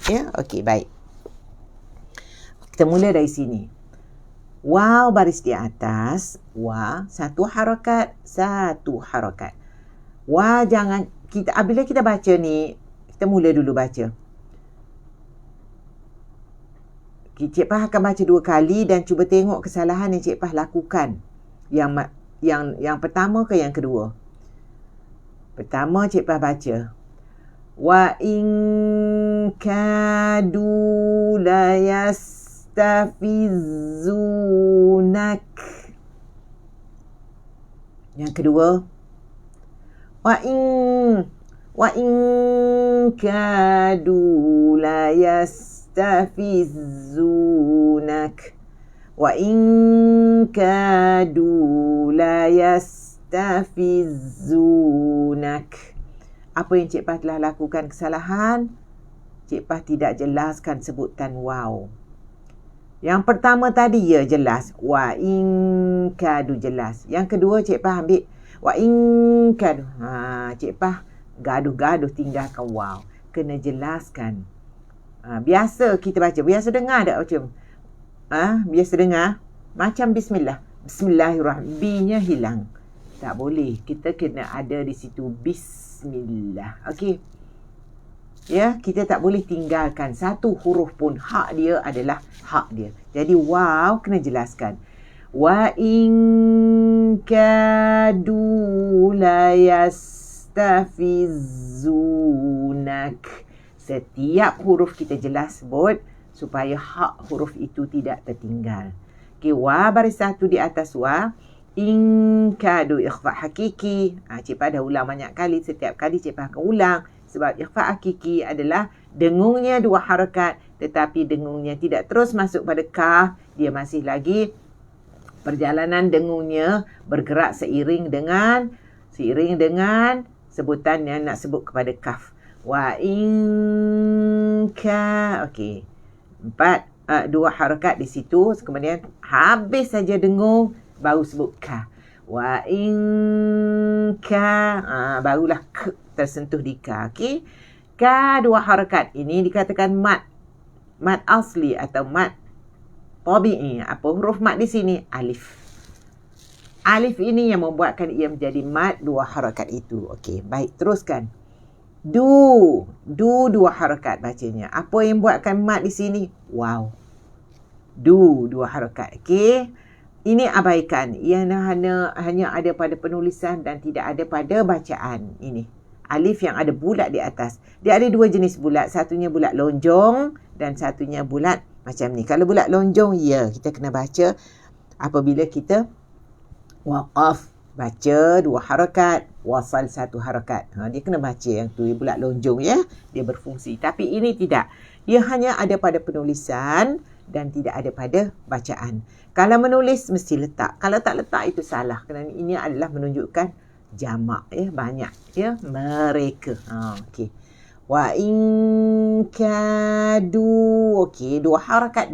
Ya? Okey, baik. Kita mula dari sini. Waw baris di atas. Wa, satu harakat. Wa jangan, bila kita baca ni, kita mula dulu baca. Cik Pah akan baca 2 kali dan cuba tengok kesalahan yang Cik Pah lakukan. Yang pertama ke yang kedua? Pertama Cik Pah baca. Wa in kadu la yastafizunak. Yang kedua. Wa in kadu la yastafizunak. Wa in kadu la yastafizunak. Apa yang Cik Pah telah lakukan kesalahan? Cik Pah tidak jelaskan sebutan waw. Yang pertama tadi ya jelas. Wa in kadu jelas. Yang kedua Cik Pah ambil wa in kadu. Cik Pah gaduh-gaduh tinggalkan waw. Kena jelaskan. Biasa kita baca. Biasa dengar tak macam? Biasa dengar. Macam bismillah. Bismillahirrahmanirrahim. B-nya hilang. Tak boleh. Kita kena ada di situ bismillah. Okey. Ya, kita tak boleh tinggalkan satu huruf pun. Hak dia adalah hak dia. Jadi waw kena jelaskan. Wa in kadu la yastafizunak. Setiap huruf kita jelas sebut supaya hak huruf itu tidak tertinggal. Okey, wa baris satu di atas wa. In kadu ikhfa hakiki. Cik Pah dah ulang banyak kali. Setiap kali Cik Pah akan ulang. Sebab ikhfa hakiki adalah dengungnya 2 harakat. Tetapi dengungnya tidak terus masuk pada kaf. Dia masih lagi perjalanan dengungnya bergerak seiring dengan sebutan yang nak sebut kepada kaf. Wa inka. Okey. 2 harakat di situ. Kemudian habis saja dengung baru sebut ka. Wa inka. Barulah k tersentuh di ka. Okey. Ka 2 harakat. Ini dikatakan mat. Mat asli atau mat tabi'i. Apa huruf mat di sini? Alif. Alif ini yang membuatkan ia menjadi mat 2 harakat itu. Okey, baik, teruskan. Du 2 harakat bacanya. Apa yang buatkan mat di sini? Wow. Du 2 harakat. Okey. Ini abaikan. Ia hanya ada pada penulisan dan tidak ada pada bacaan. Ini. Alif yang ada bulat di atas. Dia ada 2 jenis bulat. Satunya bulat lonjong dan satunya bulat macam ni. Kalau bulat lonjong, ya, kita kena baca apabila kita waqaf, baca 2 harakat, wasal 1 harakat. Dia kena baca yang tu, bulat lonjong, ya. Dia berfungsi. Tapi ini tidak. Ia hanya ada pada penulisan dan tidak ada pada bacaan. Kalau menulis mesti letak. Kalau tak letak itu salah. Kerana ini adalah menunjukkan jamak, ya, banyak, ya, mereka. Okey. Wa in kadu. Okey, 2 harakat.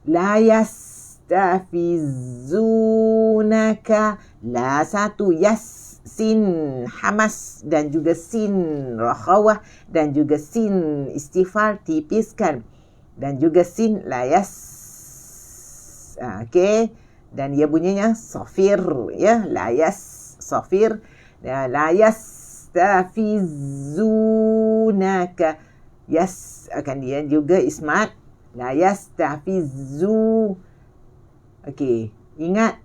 La yastafizunaka. La 1 yas, sin hamas dan juga sin rakhawah dan juga sin istifal tipiskan dan juga sin la yas. Okey, dan ia bunyinya safir, ya, la yas safir. La yastafizunaka. Yas akan dia juga ismat. La yastafizu. Okey, ingat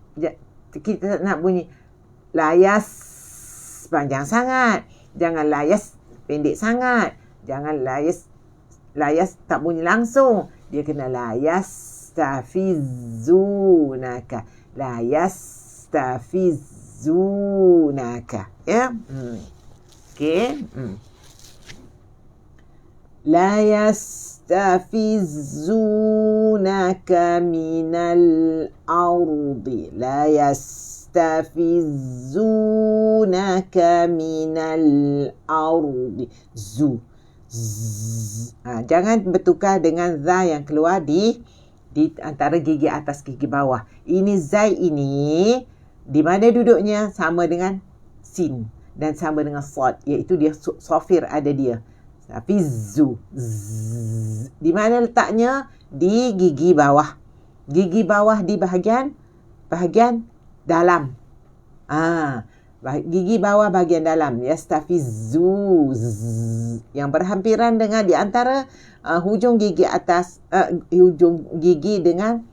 kita nak bunyi la yas panjang sangat. Jangan la yas pendek sangat. Jangan la yas tak bunyi langsung. Dia kena la yastafizunaka. La yastafizunaka, ya. Okey. La yastafizunaka minal ardi. La yastafizunaka minal ardi. Zu. Jangan bertukar dengan za yang keluar di antara gigi atas gigi bawah. Ini zai ini di mana duduknya sama dengan sin dan sama dengan sad, iaitu dia safir ada dia. Tapi zu. Di mana letaknya? Di gigi bawah. Gigi bawah di bahagian dalam. Gigi bawah bahagian dalam. Yastafizu. Yang berhampiran dengan di antara hujung gigi atas, hujung gigi dengan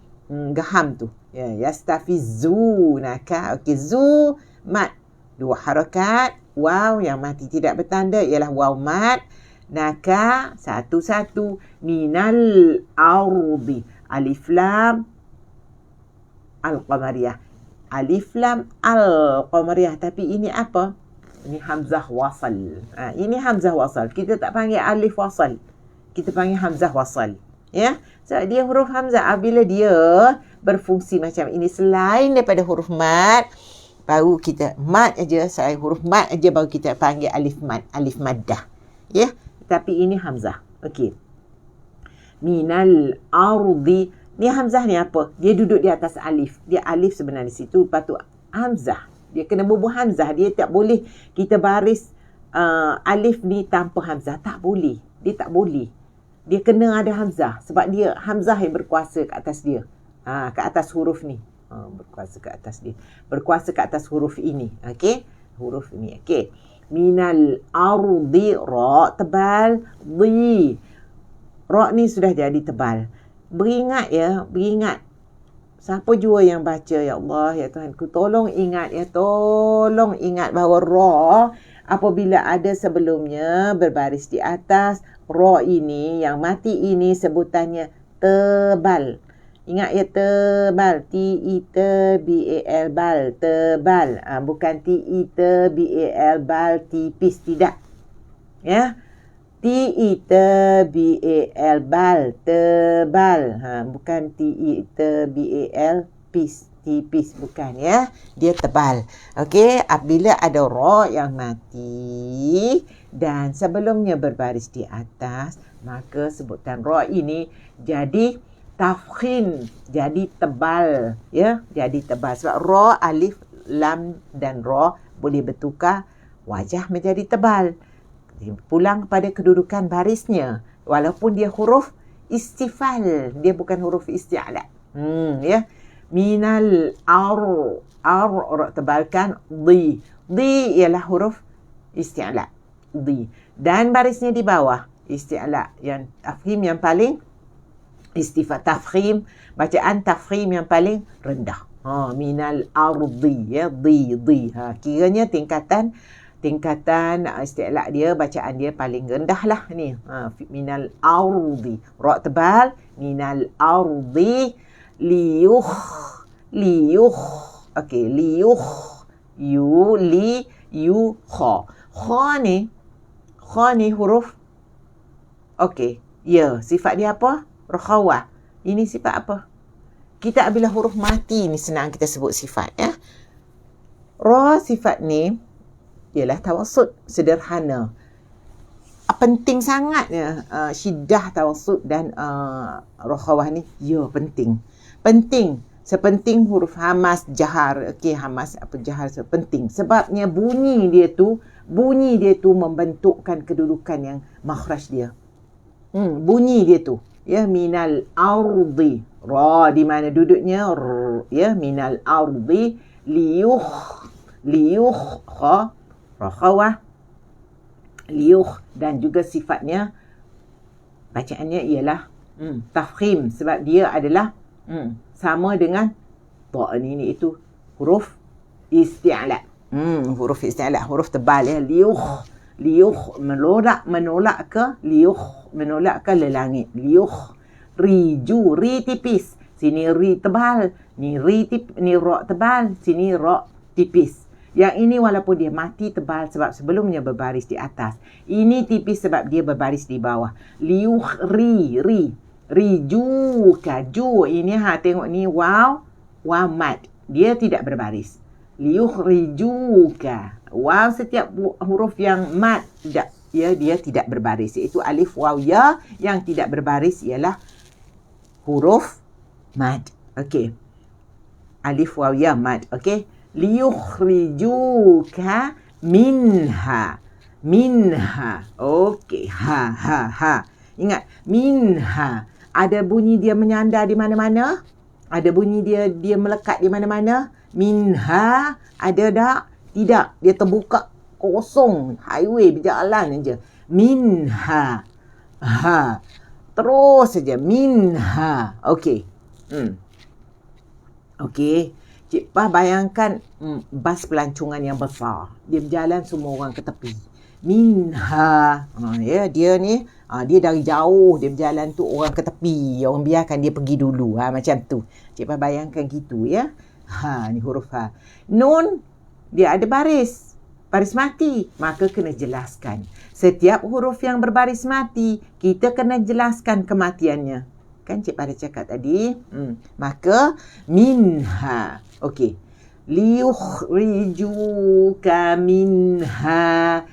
gaham tu. Ya, yastafizunaka. Okey, zu mat 2 harakat. Waw yang mati tidak bertanda ialah waw mat. Naka 1 minal ardi. Alif lam al-qamariyah. Alif lam al-qamariyah. Tapi ini apa? Ini hamzah wasal. Ini hamzah wasal. Kita tak panggil alif wasal. Kita panggil hamzah wasal. Ya. So, dia huruf hamzah. Bila dia berfungsi macam ini selain daripada huruf mat, baru kita mat aja, selain huruf mat aja baru kita panggil alif mat, alif maddah. Ya. Tapi ini hamzah. Okey. Minal ardi. Ni hamzah ni apa? Dia duduk di atas alif. Dia alif sebenarnya di situ. Lepas tu hamzah. Dia kena bubuh hamzah. Dia tak boleh kita baris alif ni tanpa hamzah. Tak boleh. Dia tak boleh. Dia kena ada hamzah. Sebab dia hamzah yang berkuasa ke atas dia. Ke atas huruf ni. Berkuasa ke atas dia. Berkuasa ke atas huruf ini. Okey. Huruf ini. Okey. Minal ardi. Ra tebal. Di. Ra ni sudah jadi tebal. Beringat ya. Beringat. Siapa jua yang baca, ya Allah, ya Tuhanku, tolong ingat ya. Tolong ingat bahawa ra apabila ada sebelumnya berbaris di atas, ra ini yang mati ini sebutannya tebal. Ingat ya, tebal. T-E-T-B-A-L bal. Tebal. Bukan T-E-T-B-A-L bal tipis. Tidak. Ya. T-E-T-B-A-L bal. Tebal. Bukan T-E-T-B-A-L tipis. Bukan ya. Dia tebal. Okey. Apabila ada ra yang mati, dan sebelumnya berbaris di atas, maka sebutan ra ini jadi tafkhim, jadi tebal, ya, jadi tebal. Sebab ra, alif, lam dan ra boleh bertukar, wajah menjadi tebal. Pulang kepada kedudukan barisnya, walaupun dia huruf istifal, dia bukan huruf isti'la. Ya. Minal ra tebalkan, di ialah huruf isti'la, di. Dan barisnya di bawah isti'la, yang tafkhim yang paling tafkhim, bacaan tafkhim yang paling rendah. Minal ardi, ya, di. Kiranya tingkatan isti'la dia, bacaan dia paling rendah lah ni. Minal ardi, ra tebal, minal ardi, liyukh. Okey, liyukh, kha. Kha ni huruf, okey, ya, sifat dia apa? Rakhawah. Ini sifat apa? Kita bila huruf mati ni senang kita sebut sifat, ya. Ra sifat ni ialah tawassut, sederhana. Penting sangatnya syiddah, tawassut dan rakhawah ni, ya, penting. Sepenting huruf hamas, jahar. Okey, hamas apa jahar, penting. Sebabnya bunyi dia tu membentukkan kedudukan yang makhraj dia. Bunyi dia tu, ya, minal ardi. Ra di mana duduknya? Ya, minal ardi, liyukh, kha, rakhawah, liyukh, dan juga sifatnya bacaannya ialah tafkhim, sebab dia adalah sama dengan ta ni, iaitu huruf isti'la. Huruf isti'la, huruf tebal, ya. Liyukh menolak ke lelangit. Liyukh, riju, ri tipis, sini ri tebal, ni ra tebal, sini ra tipis. Yang ini walaupun dia mati tebal sebab sebelumnya berbaris di atas. Ini tipis sebab dia berbaris di bawah. Liyukh, rijuka, ju. Ini tengok ni waw mad. Dia tidak berbaris. Liyukh rijuka. Waw setiap huruf yang mad, dia tidak berbaris. Iaitu alif, waw, ya. Yang tidak berbaris ialah huruf mad. Okey. Alif, waw, ya, mad. Okey. Liyukhrijuka minha. Okey. Ha. Ingat, minha. Ada bunyi dia menyandar di mana-mana? Ada bunyi dia melekat di mana-mana? Minha. Ada tak? Tidak. Dia terbuka kosong. Highway, berjalan aja. Minha. Ha. Terus saja. Minha. Okey. Okey. Cik Pah bayangkan bas pelancongan yang besar. Dia berjalan, semua orang ke tepi. Minha. Ya, dia ni, dia dari jauh dia berjalan tu, orang ke tepi. Orang biarkan dia pergi dulu. Macam tu. Cik Pah bayangkan gitu, ya. Ni huruf ha. Nun, dia ada baris mati. Maka kena jelaskan. Setiap huruf yang berbaris mati, kita kena jelaskan kematiannya. Kan Cik Pah cakap tadi. Maka minha. Okey. Liyukhrijuka minha.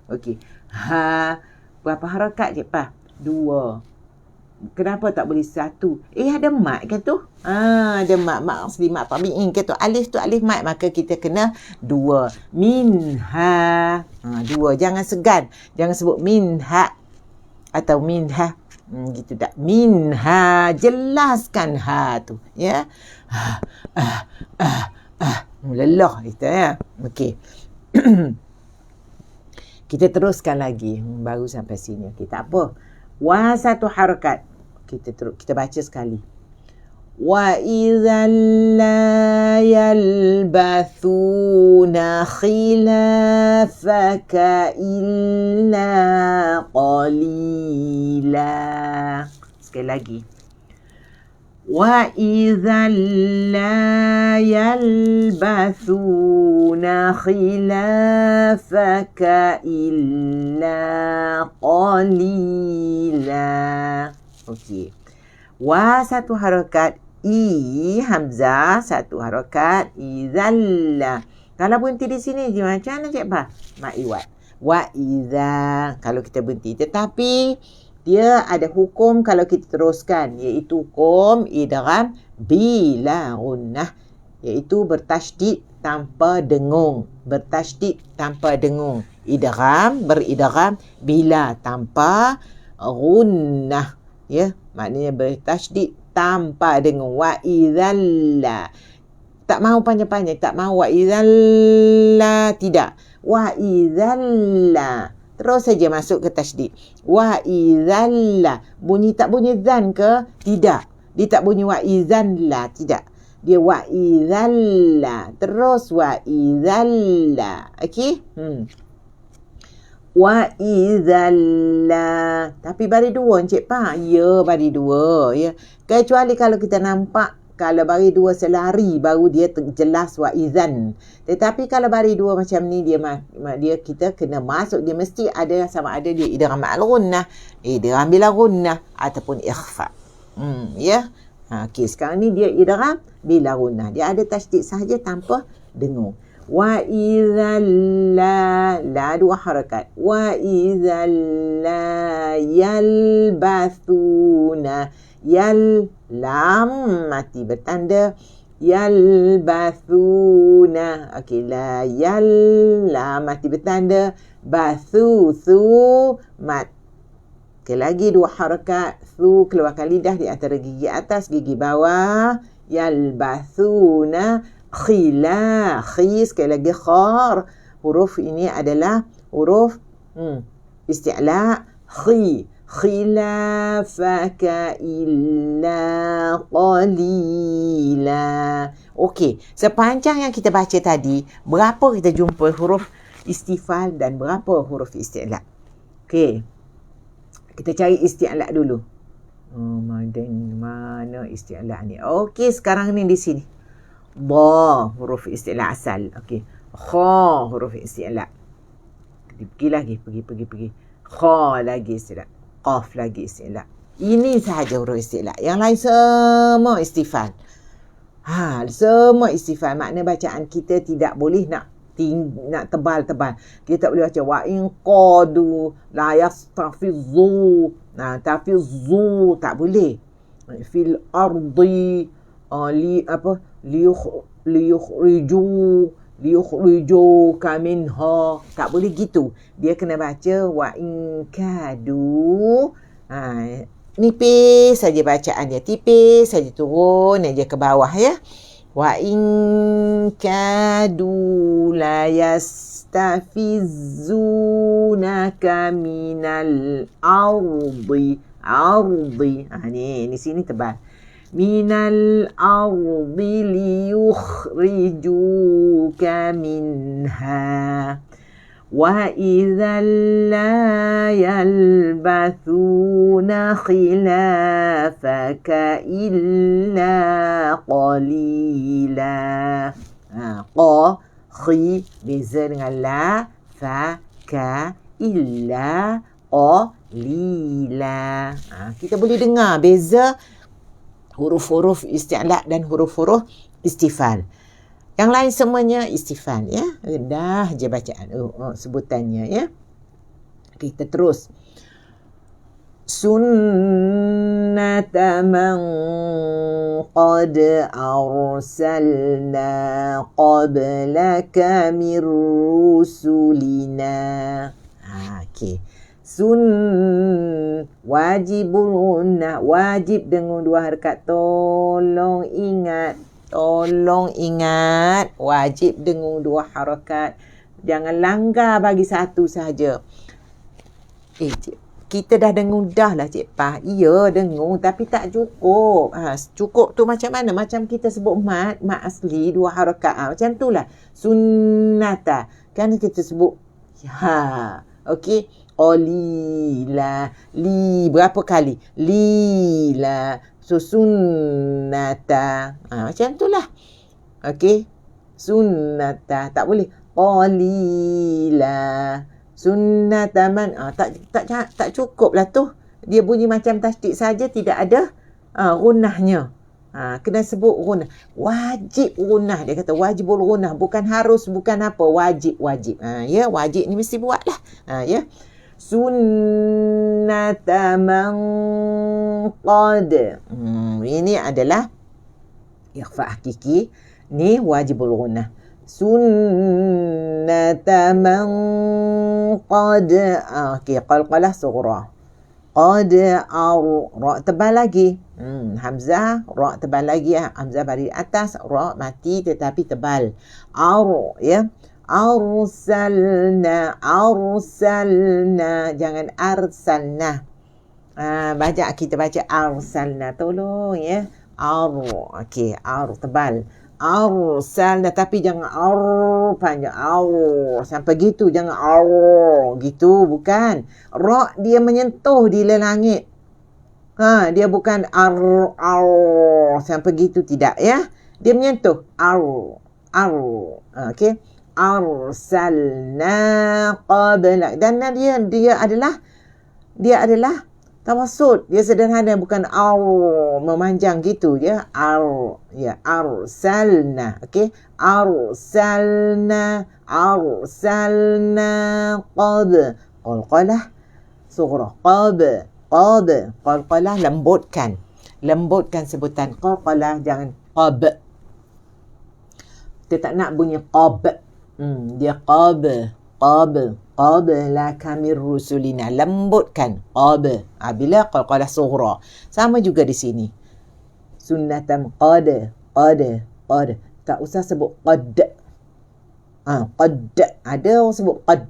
Okey. Ha. Berapa harakat Cik Pah? 2. Kenapa tak boleh 1? Ada mat kan tu? Ada mat. Mat asli, mat tabi'in kan tu. Alif tu alif mat. Maka kita kena 2. Minha. 2. Jangan segan. Jangan sebut minha atau minha. Gitu tak. Minha. Jelaskan ha tu. Ya. Lelah kita, ya. Okey. Kita teruskan lagi. Baru sampai sini. Okey, tak apa. Wa satu harakat. Kita baca sekali. Wa idzal la yalbathuna khilafaka illa qalila. Sekali lagi. Wa idzal la yalbathuna khilafaka illa qalila. Okey. Wa satu harakat, i hamzah satu harakat, idzalla. Kalau berhenti di sini macam mana Cik Pah? Mat iwat. Wa idza kalau kita berhenti. Tetapi dia ada hukum kalau kita teruskan, iaitu hukum idgham bila gunnah, iaitu bertasydid tanpa dengung. Bertasydid tanpa dengung. Idgham, beridgham bila tanpa gunnah. Ya, maknanya bertasydid tanpa dengung. Wa idzalla. Tak mahu panjang-panjang, tak mahu wa idzalla, tidak. Wa idzalla. Terus saja masuk ke tasydid. Wa idzalla. Bunyi tak bunyi zan ke? Tidak. Dia tak bunyi wa idzalla, tidak. Dia wa idzalla. Terus wa idzalla. Okey? Wa idzalla. Tapi baris dua Encik Pak. Ya, baris dua. Ya. Kecuali kalau kita nampak kalau baris dua selari baru dia jelas wa idzan. Tetapi kalau baris dua macam ni dia kita kena masuk, dia mesti ada sama ada dia idgham ma'al gunnah, idgham bila gunnah ataupun ikhfa. Ya. Okey, sekarang ni dia idgham bila gunnah. Dia ada tasydid sahaja tanpa dengung. Wa idzalla, la dua harakat. Wa idzalla yalbathuna. Yal lam mati bertanda, yalbathuna. Okey, la yal lam mati bertanda, bathu thu mat. Okey, lagi dua harakat, thu keluarkan lidah di antara gigi atas gigi bawah, yalbathuna khila, khi sekali lagi khar. Huruf ini adalah huruf isti'la, khi. Khilafaka illa qalila. Okey, sepanjang yang kita baca tadi, berapa kita jumpa huruf istifal dan berapa huruf isti'la? Okey, kita cari isti'la dulu. Mana isti'la ni? Okey, sekarang ni di sini. Ba, huruf isti'la asal. Okey, kha, huruf isti'la. Pergi lagi, pergi. Kha lagi isti'la. Qaf lagi isti'la. Ini sahaja huruf isti'la. Yang lain semua istifal. Semua istifal. Makna bacaan kita tidak boleh nak tebal-tebal. Kita tak boleh baca wa in qadu la yastafizu. Tafizu tak boleh. Fil ardi liyukhrijuka minha. Tak boleh gitu. Dia kena baca wa in kadu. Nipis saja bacaannya. Tipis saja turun aja ke bawah ya. Wa in kadu la yastafizunaka minal ardi. Ni sini tebal. Minal ardi liyukhrijuka minha. Wa idzal la yalbathuna khilafaka illa qalila. Qa, khi, beza dengan la, fa, ka, illa, qalila. Kita boleh dengar beza huruf-huruf isti'la dan huruf-huruf istifal. Yang lain semuanya istifal ya. Rendah je bacaan sebutannya ya. Kita terus. Sunnata man qad arsalna qablaka min rusulina. Okey. Wajibun, wajib dengan dua harakat. Tolong ingat, wajib dengan dua harakat. Jangan langgar bagi satu sahaja. Kita dah dengung dah lah Cik Pah. Ya, dengung tapi tak cukup. Cukup tu macam mana? Macam kita sebut mat asli dua harakat. Macam tu lah. Sunnata. Kan kita sebut okey. Olila. Li berapa kali? Lila. So sunnata. Macam tu lah. Okey. Sunnata. Tak boleh. Qalila. Sunnata man. Tak cukup lah tu. Dia bunyi macam tasydid saja, tidak ada gunnahnya. Kena sebut gunnah. Wajib gunnah. Dia kata wajibul gunnah. Bukan harus, bukan apa. Wajib. Ya, wajib ni mesti buat lah. Ya. Sunnata man qad. Ini adalah ikhfa hakiki. Ni wajibul gunnah. Sunnata man qad. Okey, qalqalah sughra. Qad ra tebal lagi. Hamzah, ra tebal lagi. Hamzah bari atas, ra mati tetapi tebal. Ya. Arsalna. Jangan arsalna. Kita baca arsalna. Tolong ya. Okey, tebal. Arsalna, tapi jangan panjang. Sampai gitu, jangan gitu, bukan. Ra dia menyentuh di langit. Dia bukan sampai gitu, tidak ya. Dia menyentuh okey. Arsalna qabla, dan dia adalah tawassut. Dia sederhana, bukan memanjang gitu ya. Arsalna. Okey. Arsalna qalqalah sughra. Qalqalah lembutkan sebutan qalqalah, jangan qab. Kita tak nak bunyi qab. Dia qablaka min rusulina, lembutkan bila qalqalah sughra. Sama juga di sini. Sunnatan qad. Tak usah sebut qad. Ada orang sebut qad.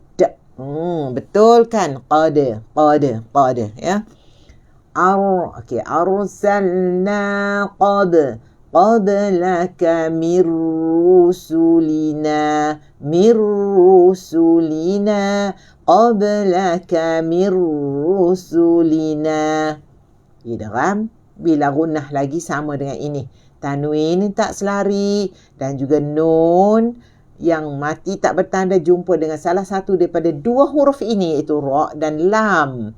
Betul kan? Qad ya. Okey, arsalna qablaka min rusulina qablaka min rusulina. Idgham bila gunnah lagi sama dengan ini. Tanwin tak selari dan juga nun yang mati tak bertanda jumpa dengan salah satu daripada dua huruf ini, iaitu ra dan lam.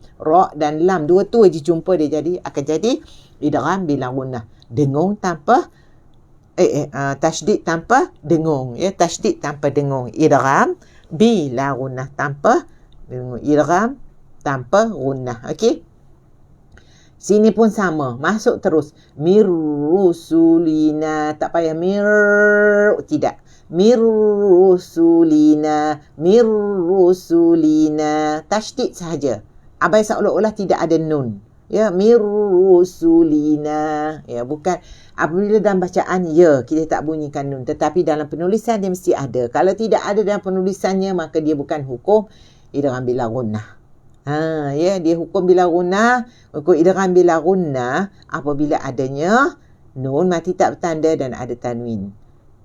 Dua tu aja jumpa dia akan jadi idgham bila gunnah. Dengung tanpa tasydid tanpa dengung ya. Tasydid tanpa dengung. Idgham bila gunnah tanpa dengung. Idgham tanpa gunnah. Okey. Sini pun sama, masuk terus. Mirrusulina, tak payah tidak. Mirrusulina, tasydid sahaja. Abai seolah-olah tidak ada nun. Ya, mirrusulina. Ya, bukan apabila dalam bacaan ya kita tak bunyikan nun, tetapi dalam penulisan dia mesti ada. Kalau tidak ada dalam penulisannya, maka dia bukan hukum idgham bila gunnah. Ya, dia hukum bila gunnah, hukum idgham bila gunnah apabila adanya nun mati tak bertanda dan ada tanwin.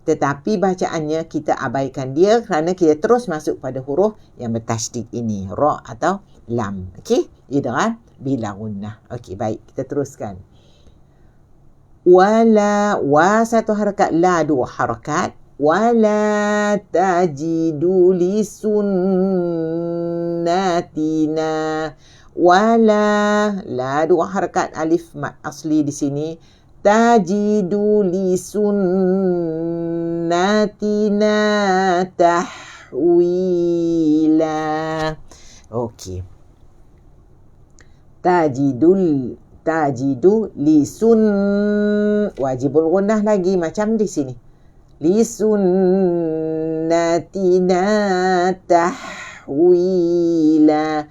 Tetapi bacaannya kita abaikan dia kerana kita terus masuk pada huruf yang bertasydid ini, ra atau lam. Okey, idgham bila gunnah. Okey, baik, kita teruskan. Wala, satu harakat, la dua harakat. Wala tajidu li sunnatina. Wala, la dua harakat, alif mat asli di sini. Tajidu li sunnatina tahwila. Okey. Tajidu li wajibul gunnah lagi macam di sini. Li sunnatina tahwila.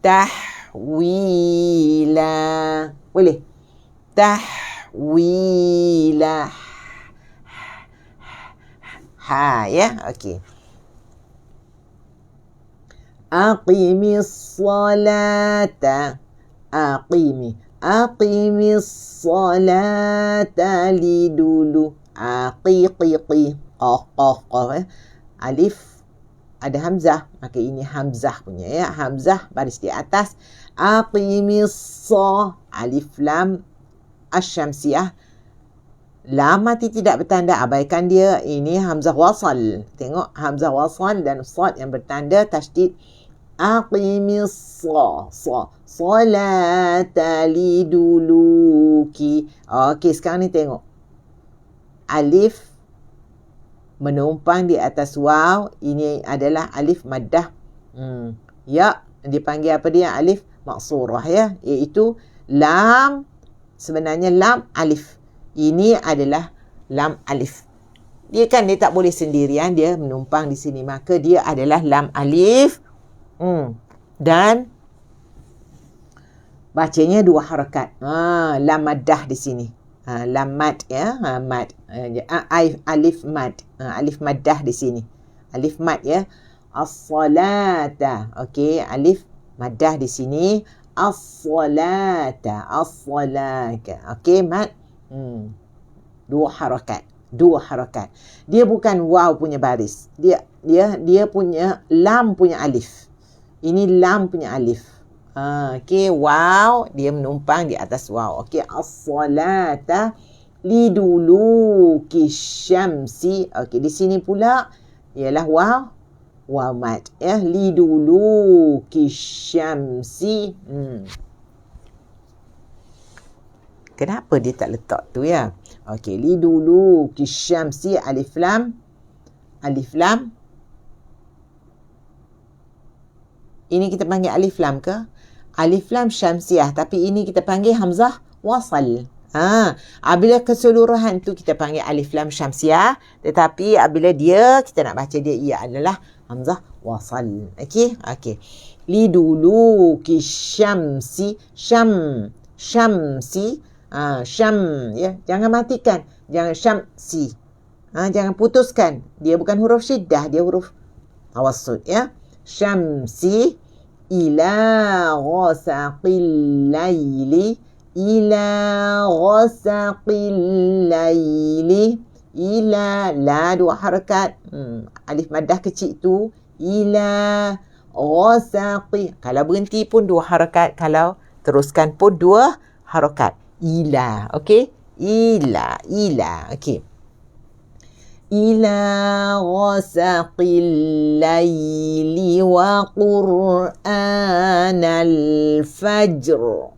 Tahwila. Boleh? Tahwila. Ya, okey. Aqimis salata. Aqimis salata li dulu. Aqiqiqi. Qaf. Alif ada hamzah, maka ini hamzah punya ya. Hamzah baris di atas. Aqimis alif lam asy-syamsiyah. Lam mati tidak bertanda, abaikan dia. Ini hamzah wasal. Tengok hamzah wasal dan sad yang bertanda tasydid Aqimis salata liduluki. Okey, sekarang ni tengok. Alif menumpang di atas waw. Ini adalah alif maddah. Ya, dipanggil apa dia? Alif maksurah ya. Iaitu lam. Sebenarnya lam alif. Ini adalah lam alif. Dia tak boleh sendirian, dia menumpang di sini. Maka dia adalah lam alif. Dan bacanya 2 harakat. Lam maddah di sini. Lam mad ya. Mad. Alif mad. Alif maddah di sini. Alif mad ya. As-salata. Okey, alif maddah di sini. As-salata. As-salaka. Okey, mad. 2 harakat. 2 harakat. Dia bukan waw punya baris. Dia punya lam punya alif. Ini lam punya alif. Okey, waw dia menumpang di atas waw. Okey, as-salata liduluki syamsi. Okey, di sini pula ialah waw mad ya, liduluki syamsi. Kenapa dia tak letak tu ya? Okey, liduluki syamsi alif lam. Alif lam. Ini kita panggil alif lam ke? Alif lam syamsiah. Tapi ini kita panggil hamzah wasal. Apabila keseluruhan tu kita panggil alif lam syamsiah. Tetapi apabila kita nak baca dia, ia adalah hamzah wasal. Okey? Okey. Liduluki syamsi. Syamsi. Syam. Ya. Jangan matikan. Jangan syamsi. Jangan putuskan. Dia bukan huruf syiddah. Dia huruf tawassut. Ya. Syamsi ila ghasaqil laili. Ila ghasaqil laili. Ila. La 2 harakat. Alif maddah kecil tu. Ila ghasaqi. Kalau berhenti pun 2 harakat. Kalau teruskan pun 2 harakat. Ila. Okey. Ila. Okey. Ila ghasaqil laili wa qur'anal fajr.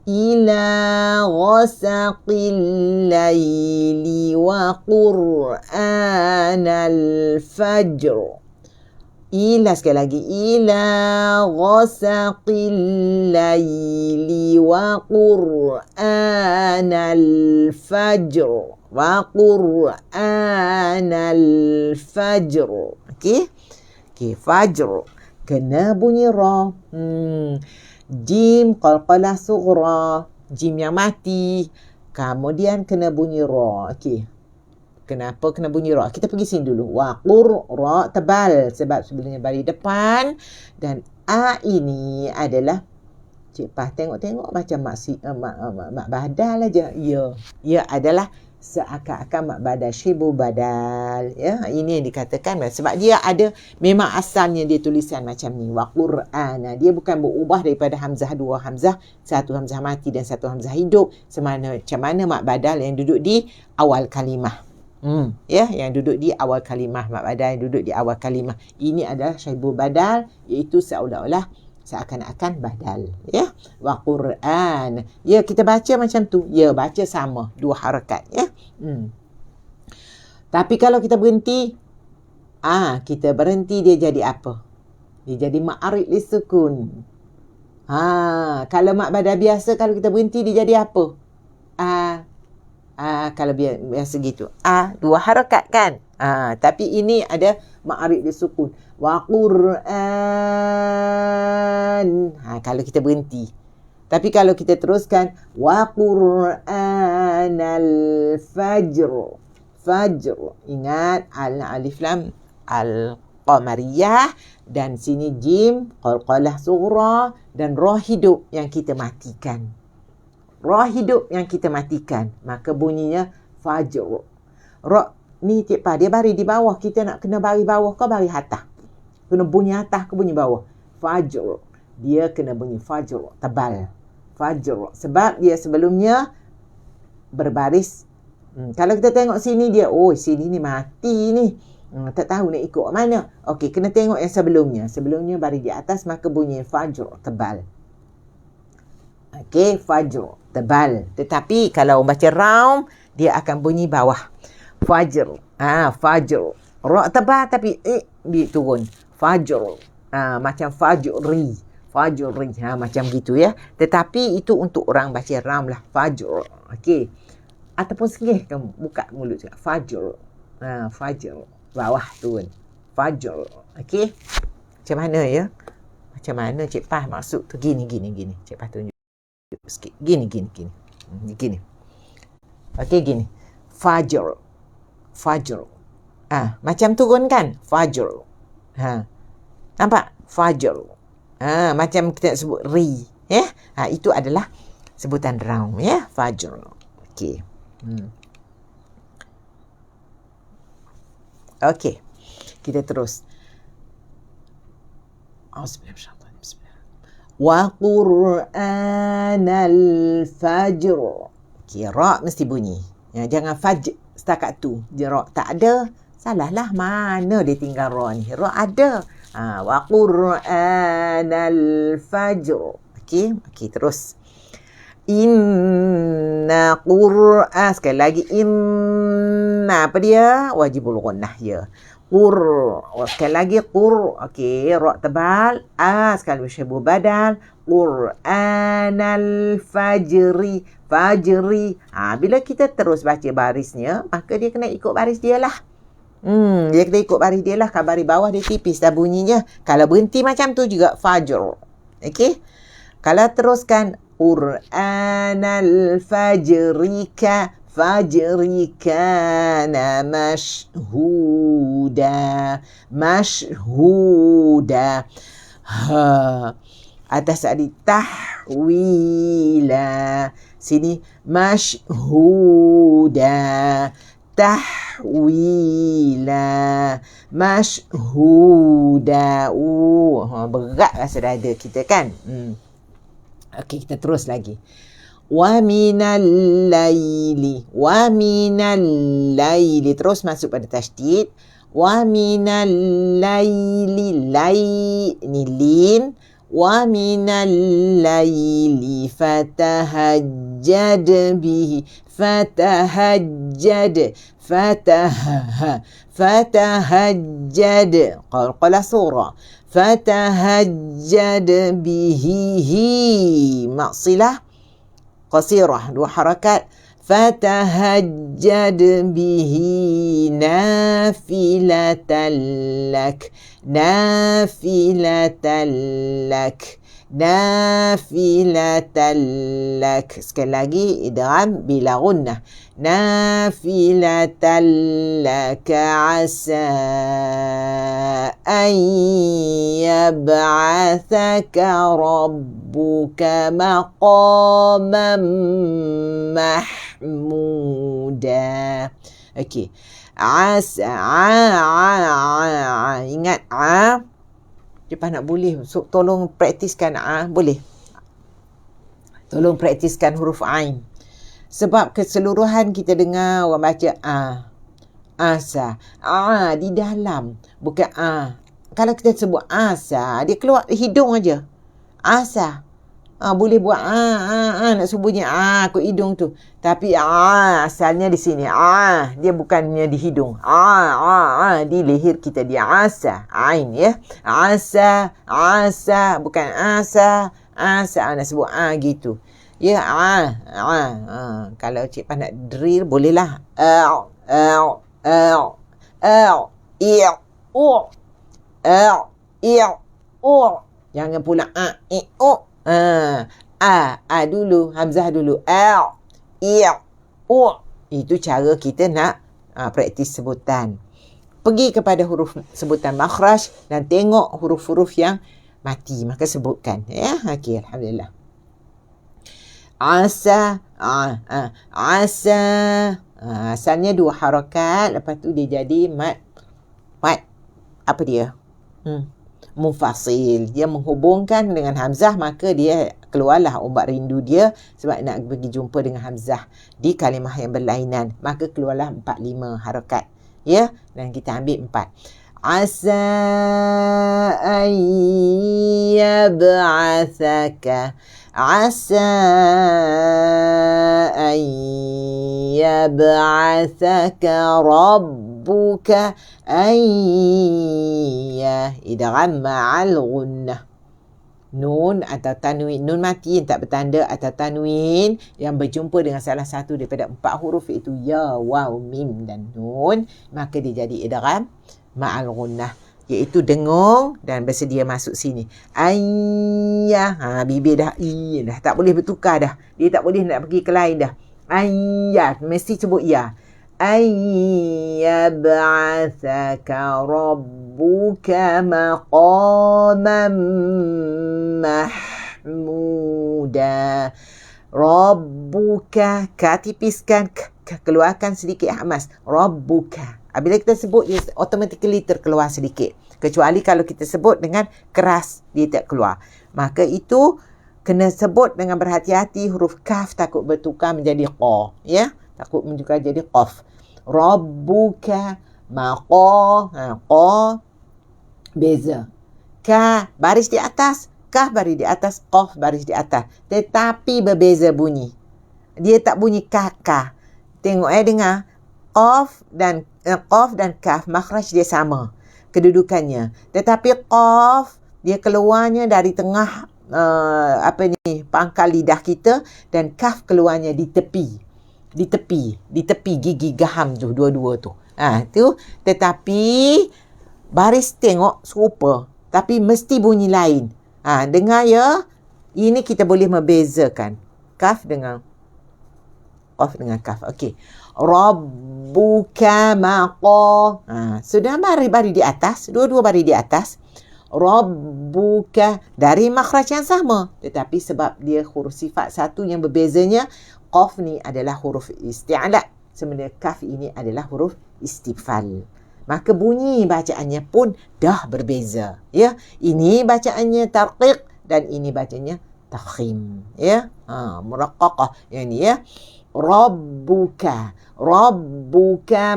Ila ghasaqil laili wa qur'anal fajr. Ila sekali lagi. Ila ghasaqil laili wa qur'anal fajr. Wa qur'anal fajr. Okey? Okey, fajr. Kena bunyi ra. Jim qalqalah sughra. Jim yang mati. Kemudian kena bunyi ra. Okey. Kenapa kena bunyi ra? Kita pergi sini dulu. Wa ra tebal sebab sebelumnya bari depan, dan a ini adalah Cik Pah tengok macam mak badal aja. Ya. Ia adalah seakan-akan mak badal, syibu badal. Ya, ini yang dikatakan sebab dia ada, memang asalnya dia tulisan macam ni. Wa qur'ana. Dia bukan berubah daripada hamzah 2 hamzah, 1 hamzah mati dan 1 hamzah hidup. Macam mana mak badal yang duduk di awal kalimah. Ya, yang duduk di awal kalimah. Mak badal yang duduk di awal kalimah. Ini adalah syaibu badal, iaitu seolah-olah seakan-akan badal. Ya, wa Qur'an. Ya, kita baca macam tu. Ya, baca sama 2 harakat. Ya. Tapi kalau kita berhenti, kita berhenti, dia jadi apa? Dia jadi ma'arid li sukun. Kalau mak badal biasa, kalau kita berhenti, dia jadi apa? Kalau biasa gitu. 2 harakat kan? Tapi ini ada ma'arid li sukun. Wa Qur'an. Kalau kita berhenti. Tapi kalau kita teruskan, wa Qur'anal fajr. Fajr. Ingat, alif lam al-qamariyah, dan sini jim, qalqalah sughra, dan ra hidup yang kita matikan. Ra hidup yang kita matikan. Maka bunyinya fajr. Ra ni Cik Pah, dia bari di bawah. Kita nak kena bari bawah ke bari atas? Kena bunyi atas ke bunyi bawah? Fajr. Dia kena bunyi fajr. Tebal. Fajr. Sebab dia sebelumnya berbaris. Kalau kita tengok sini dia, sini ni mati ni. Tak tahu nak ikut mana. Okey, kena tengok yang sebelumnya. Sebelumnya baris di atas, maka bunyi fajr, tebal. Okey, fajr, tebal. Tetapi kalau baca raum, dia akan bunyi bawah. Fajr. Fajr. Ra tebal tapi dia turun. Fajr. Macam fajri. Fajri. Macam gitu ya. Tetapi itu untuk orang baca raum lah. Fajr. Okey. Ataupun sengih kamu buka mulut juga. Fajr. Fajr. Bawah turun. Fajr. Okey. Macam mana ya? Macam mana Cik Pah maksud tu? Gini. Cik Pah tunjuk sikit. Gini. Gini. Okey, gini. Fajr. Macam turun kan? Fajr. Nampak? Fajr. Macam kita sebut ri. Ya? Itu adalah sebutan raum. Ya? Fajr. Okey. Okey. Kita terus. Wa Qur'anal fajr. Okey, ra mesti bunyi. Jangan fajr setakat tu. Ra tak ada. Salahlah, mana dia tinggal ra ni? Ra ada. Wa Qur'anal fajr. Okey, terus. Inna Qur'an. Sekali lagi. Inna. Apa dia? Wajibul gunnah ya. Sekali lagi. Okey. Ra tebal. Sekali bersyabuh badal. Qur'anal fajri. Bila kita terus baca barisnya, maka dia kena ikut baris dia lah. Dia kena ikut baris dia lah. Kalau baris bawah dia tipis dah bunyinya. Kalau berhenti macam tu juga fajr. Okey. Kalau teruskan Qur'anal fajrika kana mashhuda. Atas tadi tahwila. Sini mashhuda. Tahwila. Mashhuda. Berat rasa dada kita kan? Okey, kita terus lagi. Wa minal laili. Terus masuk pada tasydid. Wa minal laili. Ni lin. Wa minal laili fatahajjad bihi. Fatahajjad. Qala surah. Fatahajjad bihi. Maksilah qasirah. 2 harakat. Fatahajjad bihi nafilatan lak. Sekali lagi idgham bila gunnah. Nafilatan lak asa an yab'athaka rabbuka maqaman mahmuda. Okey. Asa. Ingat Cepat nak boleh. So, tolong praktiskan boleh. Tolong praktiskan huruf ain. Sebab keseluruhan kita dengar orang baca asa. Di dalam. Bukan Kalau kita sebut asa, dia keluar hidung aja. Asa. Boleh buat nak sebutnya kot hidung tu. Tapi asalnya di sini. Dia bukannya di hidung. Di leher kita dia asa. Ain ya. Asa. Bukan asa. Nak sebut gitu. Ya kalau Cik Pah nak drill bolehlah. Jangan pula dulu, hamzah dulu. Itu cara kita nak praktis sebutan. Pergi kepada huruf sebutan makhraj dan tengok huruf-huruf yang mati, maka sebutkan ya. Okey, alhamdulillah. Asa. Asalnya 2 harakat, lepas tu dia jadi mat. Apa dia? Mufasil. Dia menghubungkan dengan hamzah, maka dia keluarlah ombak rindu dia sebab nak pergi jumpa dengan hamzah di kalimah yang berlainan, maka keluarlah 4-5 harakat Ya, dan kita ambil 4. Asa an yab'athaka. Asa an yab'athaka rabbuka ayya. Idgham ma'al gunnah. Nun atau tanwin, nun mati yang tak bertanda atau tanwin yang berjumpa dengan salah satu daripada 4 huruf iaitu ya, waw, mim dan nun, maka dia jadi idgham ma'al gunnah, iaitu dengung dan bersedia masuk sini. Ayya, bibir dah dah tak boleh bertukar dah. Dia tak boleh nak pergi ke lain dah. Ayya, mesti sebut ya. Ayyab'athaka rabbuka maqaman mahmuda. Rabbuka, ka tipiskan, keluarkan sedikit hamas. Rabbuka. Bila kita sebut, dia automatically terkeluar sedikit. Kecuali kalau kita sebut dengan keras, dia tak keluar. Maka itu kena sebut dengan berhati-hati. Huruf kaf takut bertukar menjadi qa. Ya? Takut bertukar jadi qaf. Rabbuka maqa. Qa beza. Ka baris di atas, kaf baris di atas, qaf baris di atas. Tetapi berbeza bunyi. Dia tak bunyi ka. Tengok dengar. Qaf dan kaf makhraj dia sama kedudukannya. Tetapi qaf dia keluarnya dari tengah pangkal lidah kita, dan kaf keluarnya di tepi gigi gaham tu, dua-dua tu. Tetapi baris tengok serupa, tapi mesti bunyi lain. Dengar ya. Ini kita boleh membezakan kaf dengan qaf dengan kaf. Okey. Rabbuka maqa. Sudah baris di atas, dua-dua baris di atas. Rabbuka dari makhraj yang sama, tetapi sebab dia huruf sifat satu yang berbezanya, qaf ni adalah huruf isti'la, sementara kaf ini adalah huruf istifal. Maka bunyi bacaannya pun dah berbeza. Ya, ini bacaannya tarqiq dan ini bacanya tafkhim. Ya, muraqqaqah yang ni ya. Rabbuka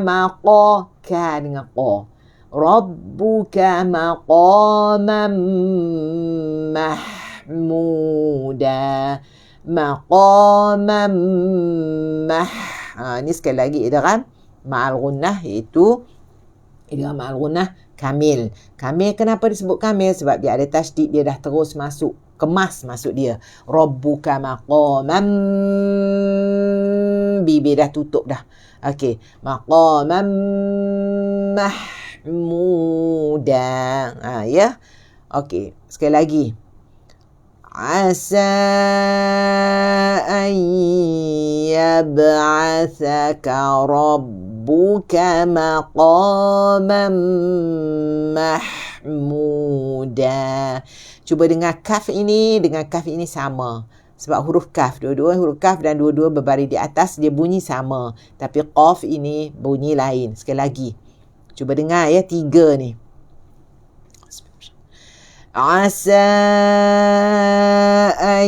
maqa, ka dengan qa. Rabbuka maqaman mahmuda. Maqaman ni sekali lagi idgham ma'al gunnah, iaitu idgham ma'al gunnah kamil. Kamil kenapa disebut kamil? Sebab dia ada tasydid, dia dah terus masuk, kemas masuk dia. Rabbuka maqaman, bibir dah tutup dah. Okey, maqaman mahmuda. Ya. Okey, sekali lagi. Asa an yab'athaka rabbuka maqaman mahmuda. Cuba dengar kaf ini dengan kaf ini sama. Sebab huruf kaf, dua-dua huruf kaf dan dua-dua berbaris di atas, dia bunyi sama. Tapi qaf ini bunyi lain. Sekali lagi. Cuba dengar ya, 3 ni. Asa an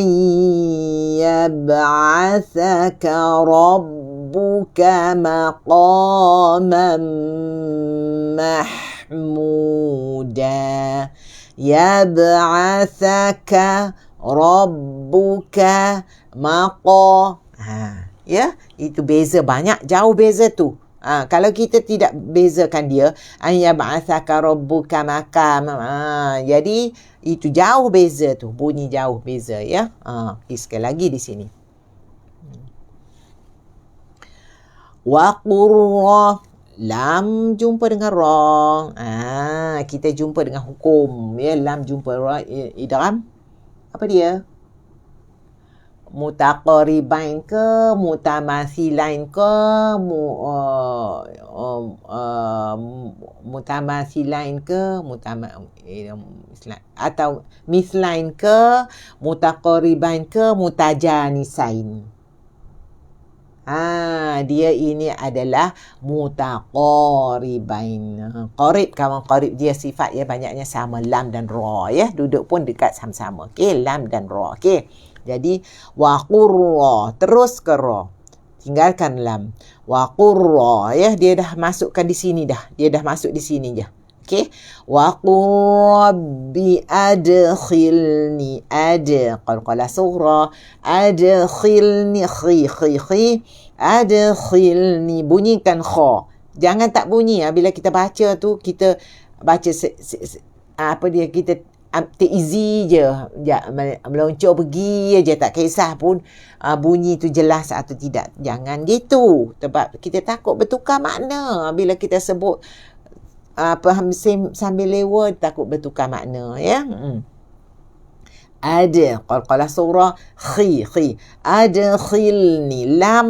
yab'athaka rabbuka maqaman mahmuda. Yab'athaka rabbuka maqa. Ya, itu beza banyak, jauh beza tu. Kalau kita tidak bezakan dia, ayyab'athaka rabbuka maqam. Jadi itu jauh beza tu, bunyi jauh beza ya. Sekali lagi di sini. Wa qurra, lam jumpa dengan ra. Kita jumpa dengan hukum ya, lam jumpa ra, idgham. Apa dia? Mutaqaribain ke, mutamathilain ke, mutamathilain ke, atau mislain ke, mutaqaribain ke, mutajanisain. Dia ini adalah mutaqaribain. Qarib, kawan qarib dia sifat ya banyaknya sama, lam dan ra ya, duduk pun dekat sama-sama. Okey, lam dan ra. Okey. Jadi wa qurra terus ke ra. tinggalkan lam. Wa qurra, ya, dia dah masukkan di sini dah. Dia dah masuk di sini je. Okey. Wa qur rabbi adkhilni, qalqalah sughra, adkhilni, khi, adkhilni, bunyikan kha. Jangan tak bunyi. Bila kita baca tu, kita baca kita take easy je, meloncor pergi je, tak kisah pun bunyi tu jelas atau tidak. Jangan gitu, sebab kita takut bertukar makna bila kita sebut sambil lewat, takut bertukar makna, ya. Ada qalqalah surah, khi, adkhilni, lam.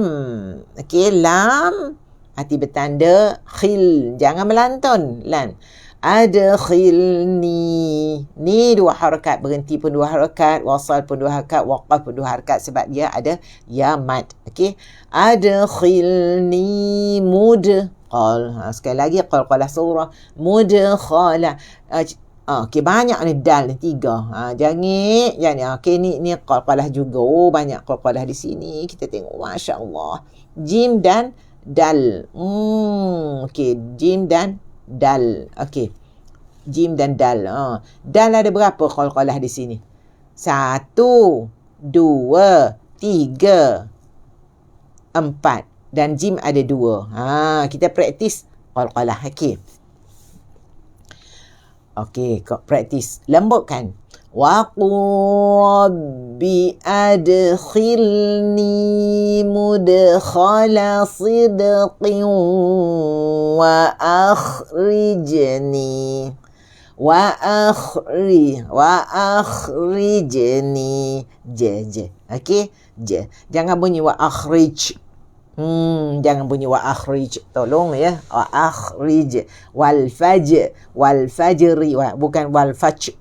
Okey, lam hati bertanda, khil, jangan melantun, lan. Adkhilni, ni 2 harakat, berhenti pun 2 harakat, wasal pun 2 harakat, waqaf pun 2 harakat, sebab dia ada ya mad. Okey, adkhilni mudkhal, sekali lagi qalqalah surah, mudkhala. Okey, banyak ni dal ni 3. Jangan. Okey, ni qalqalah juga. Oh, banyak qalqalah di sini. Kita tengok, masya-Allah. Jim dan dal. Okey, jim dan dal. Okey. Jim dan dal. Dal ada berapa qalqalah di sini? 1, 2, 3, 4. Dan jim ada 2. Kita praktis qalqalah. Okey. Okey, praktis. Lembutkan. Wa qur rabbi adkhilni mudkhala sidqin wa akhrijni je. Okey, je. Jangan bunyi wa akhrij. Jangan bunyi wa akhrij. Tolong, ya. Wa akhrij. Wal fajri, bukan wal fajr.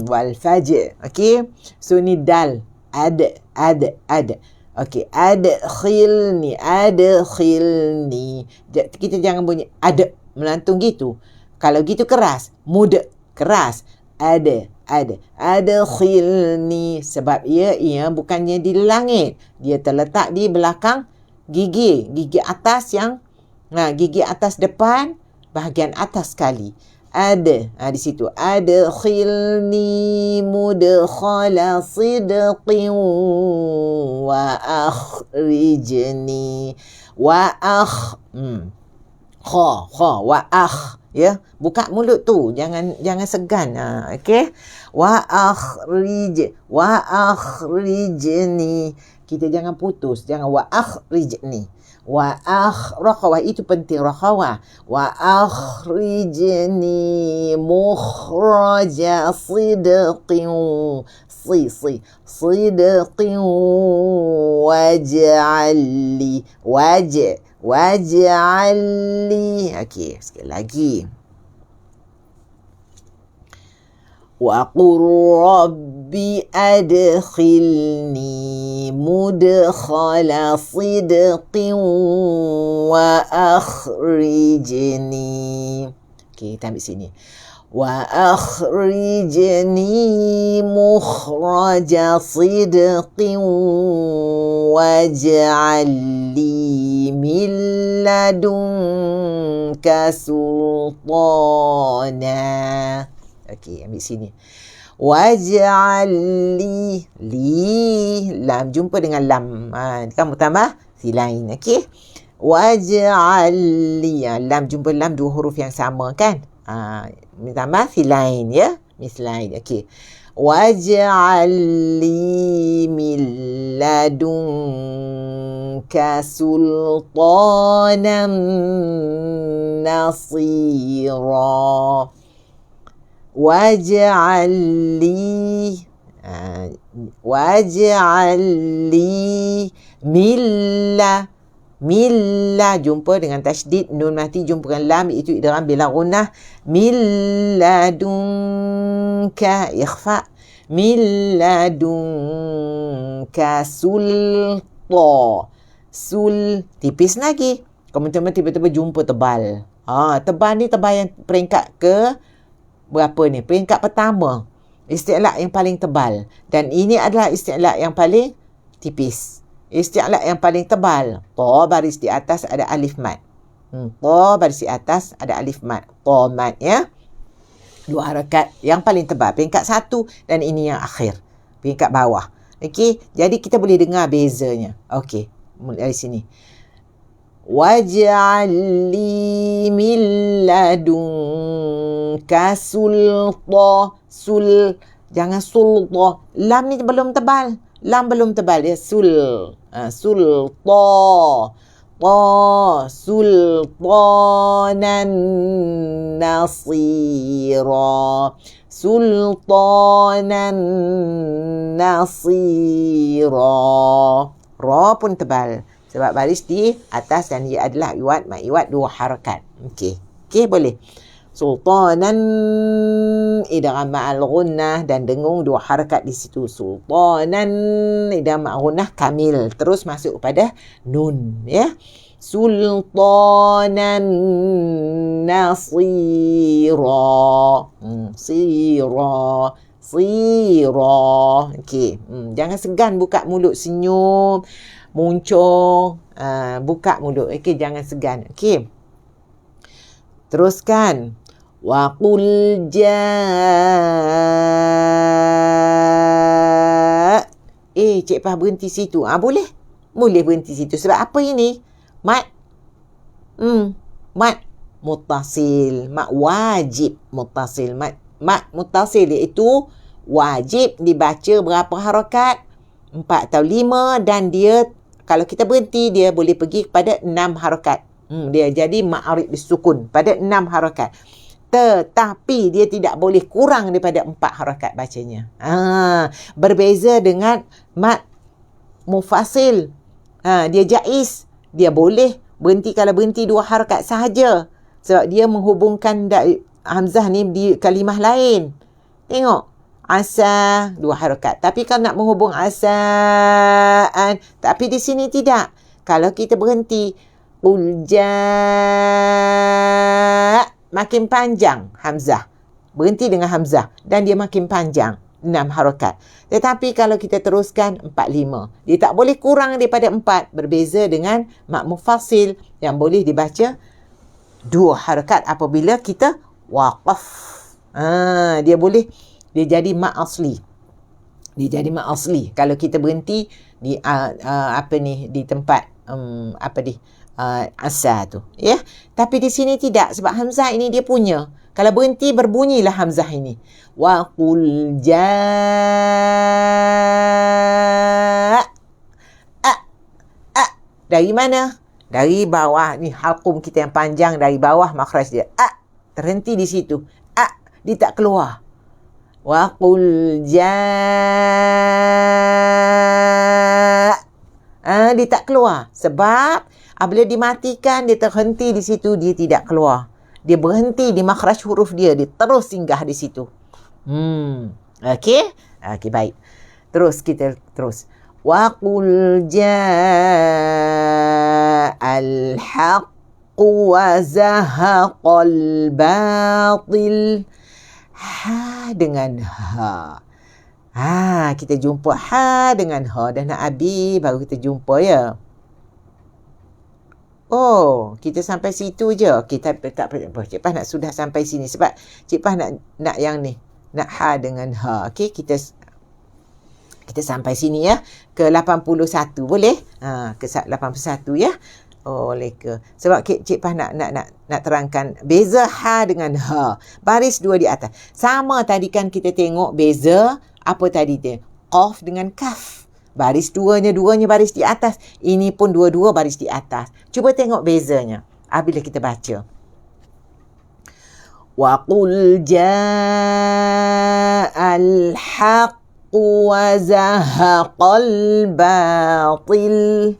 Wal fajr. Okey. So ni dal. Ada. Okey, adkhilni. Kita jangan bunyi ada melantung gitu. Kalau gitu keras. Muda, keras. Ada. Adkhilni, sebab ia bukannya di langit. Dia terletak di belakang gigi atas, yang gigi atas depan, bahagian atas sekali. Ada di situ. Adkhilni mudkhala sidqin wa akhrijni wa ya, buka mulut tu, jangan segan. Okey, wa akhrijni, kita jangan putus, jangan wa akhrijni. Rakhawah itu penting, rakhawah. Wa akhrijni mukhraja sidqin, sidqin waj'alli. Okey, sekali lagi. Wa qur rabbi adkhilni mudkhala sidqin wa akhrijni. Okey, kita ambil sini. Wa akhrijni mukhraja sidqin waj'alli min ladunka sultana. Okey, ambil sini. Waj'alli, lam jumpa dengan lam. Kamu tambah silain. Okey. Waj'alli, lam jumpa lam, 2 huruf yang sama, kan? Tambah silain, ya. Mislain. Okey. Waj'alli min ladunka sultanan nasira. Waj'alli milla jumpa dengan tasydid, nun mati jumpa dengan lam, itu idgham bila gunnah. Milladunka ikhfa, milladunka tipis lagi. Kemudian tiba-tiba jumpa tebal. Tebal ni tebal yang peringkat ke berapa ni? Peringkat pertama. Isti'la yang paling tebal. Dan ini adalah isti'la yang paling tipis. Isti'la yang paling tebal. Ta baris di atas ada alif mat. Ta baris di atas ada alif mat. Ta mat ya. Dua harakat yang paling tebal. Peringkat 1 dan ini yang akhir. Peringkat bawah. Okey, jadi kita boleh dengar bezanya. Okey, mulai dari sini. Waj'al li min ladunka sulta. Jangan sulta. Lam ni belum tebal. Lam belum tebal dia. Sulta. Sultanan nasira. Sultanan nasira. Ra pun tebal. Sebab baris di atas dan ia adalah iwad, mak iwad, dua harakat. Okey. Okey, boleh. Sultanan idgham ma'al gunnah dan dengung dua harakat di situ. Sultanan idgham ma'al gunnah kamil. Terus masuk kepada nun ya. Sultanan nasira. Sira. Okey. Jangan segan buka mulut, senyum, muncung, buka mulut. Okey, jangan segan. Okey. Teruskan. Wa qul jaa. Cik Fah berhenti situ. Boleh? Boleh berhenti situ. Sebab apa ini? Mat. Mat muttasil. Mat wajib muttasil. Mat muttasil iaitu wajib dibaca berapa harakat? 4 atau 5 dan dia kalau kita berhenti dia boleh pergi kepada 6 harakat. Dia jadi ma'arif bisukun pada 6 harakat. Tetapi dia tidak boleh kurang daripada 4 harakat bacanya. Berbeza dengan mat mufasil. Dia jaiz. Dia boleh berhenti kalau berhenti 2 harakat sahaja. Sebab dia menghubungkan hamzah ni di kalimah lain. Tengok. Asa 2 harakat. Tapi kalau nak menghubung asaan, tapi di sini tidak. Kalau kita berhenti qul jaa, makin panjang hamzah. Berhenti dengan hamzah dan dia makin panjang 6 harakat. Tetapi kalau kita teruskan 4 5, dia tak boleh kurang daripada 4. Berbeza dengan mat mufasil yang boleh dibaca 2 harakat apabila kita waqaf. Dia boleh dia jadi mat asli. Dia jadi mat asli kalau kita berhenti di di tempat asa tu ya. Tapi di sini tidak sebab hamzah ini dia punya. Kalau berhenti berbunyilah hamzah ini. Wa qul jaa. Dari mana? Dari bawah ni halqum kita yang panjang dari bawah makhraj dia. Terhenti di situ. Dia tak keluar. Wa qul jaa. Dia tak keluar sebab apabila dimatikan dia terhenti di situ, dia tidak keluar. Dia berhenti di makhraj huruf dia terus singgah di situ. Okey? Okey, baik. Terus kita terus. Wa qul ja'al haqqu wa zahaqal batil. Ha dengan ha. Kita jumpa ha dengan ha dan nak habis baru kita jumpa ya. Kita sampai situ je. Kita tak apa. Cik Fah nak sudah sampai sini sebab Cik Fah nak yang ni. Nak ha dengan ha. Okey, kita sampai sini ya. Ke 81 boleh? Ke 81 ya. Boleh ke? Sebab Cik Fah nak terangkan beza ha dengan ha. Baris 2 di atas. Sama tadi kan kita tengok beza apa tadi dia? Qaf dengan kaf. Baris duanya baris di atas. Ini pun dua-dua baris di atas. Cuba tengok bezanya. Bila kita baca. Wa qul ja'al haqqu wa zahaqal batil.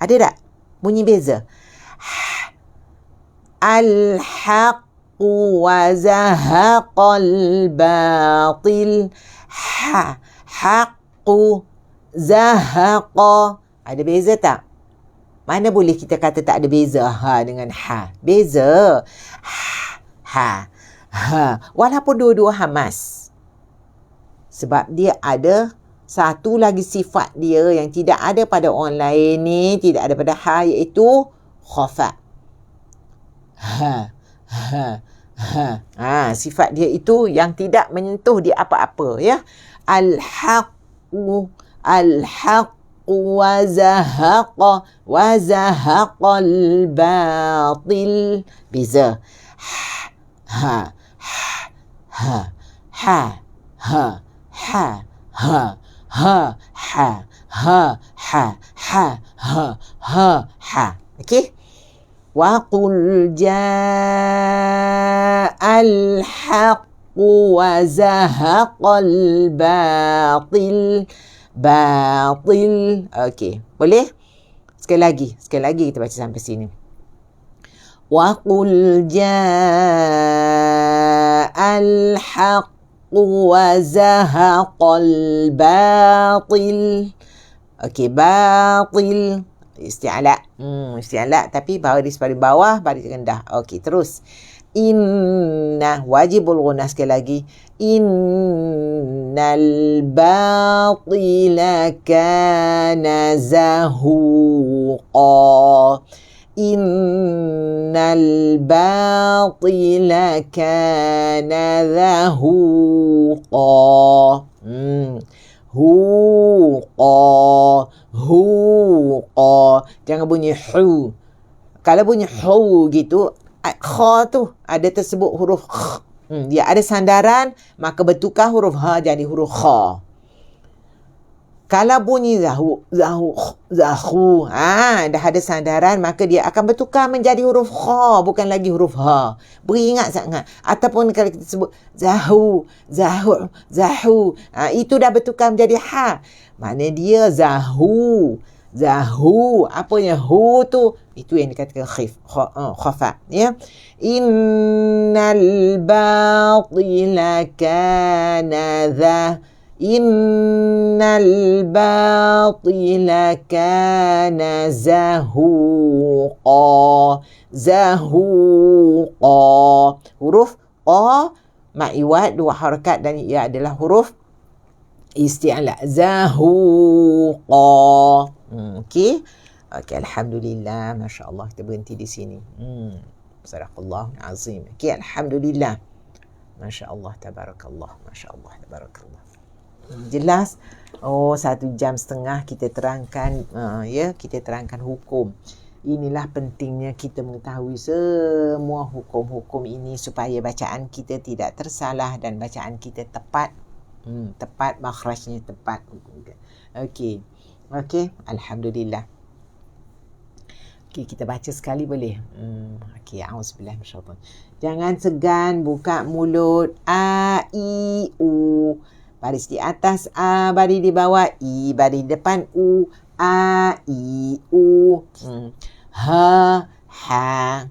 Ada tak? Bunyi beza. Al haqqu wa zahaqal batil. Haqqu zahaqa. Ada beza tak? Mana boleh kita kata tak ada beza ha dengan ha? Beza. Ha. Walaupun dua-dua hamas. Sebab dia ada Satu lagi sifat dia yang tidak ada pada orang lain ni, tidak ada pada ha, iaitu khafa. Sifat dia itu yang tidak menyentuh di apa-apa, ya. Al-haqqu wa zahaqal batil. Beza. Ha okey. Wa qul ja'al haqqu wa zahaqal batil. Okey, boleh? Sekali lagi kita baca sampai sini. Wa qul ja'al haqqu wa zahaqal batil. Okey, batil isti'ala. Isti'ala tapi baris pada bawah, baris rendah. Okey, terus. Inna, wajibul ghunnah sekali lagi. Innal batila kana zahuqa. Innal batila kana zahuqa. Huqa. Jangan bunyi hu. Kalau bunyi hu gitu, kha tu ada tersebut huruf kh. Dia ada sandaran, maka bertukar huruf ha jadi huruf kha. Kalau bunyi zahu, dah ada sandaran, maka dia akan bertukar menjadi huruf kha, bukan lagi huruf ha. Beringat sangat. Ataupun kalau kita sebut zahu, itu dah bertukar menjadi ha. Maknanya dia zahu. Apanya hu tu? Itu yang dikatakan khafa, ya. Innal batila kana Innal batila kana zahuqa. Huruf qa ma'iwad dua harakat dan ia adalah huruf isti'ala. Zahuqa. Okey. Okey, alhamdulillah, masya-Allah, kita berhenti di sini. Sadaqallahul azim. Okey, alhamdulillah. Masya-Allah, tabarakallah, masya-Allah, tabarakallah. Jelas? 1.5 jam kita terangkan, kita terangkan hukum. Inilah pentingnya kita mengetahui semua hukum-hukum ini supaya bacaan kita tidak tersalah dan bacaan kita tepat. Tepat, makhrajnya tepat. Okey, alhamdulillah. Okey, kita baca sekali boleh? Okey, auzubillah minasyaitan. Jangan segan buka mulut. A, I, U. Baris di atas A, baris di bawah I, baris di depan U. A, I, U. Ha, ha.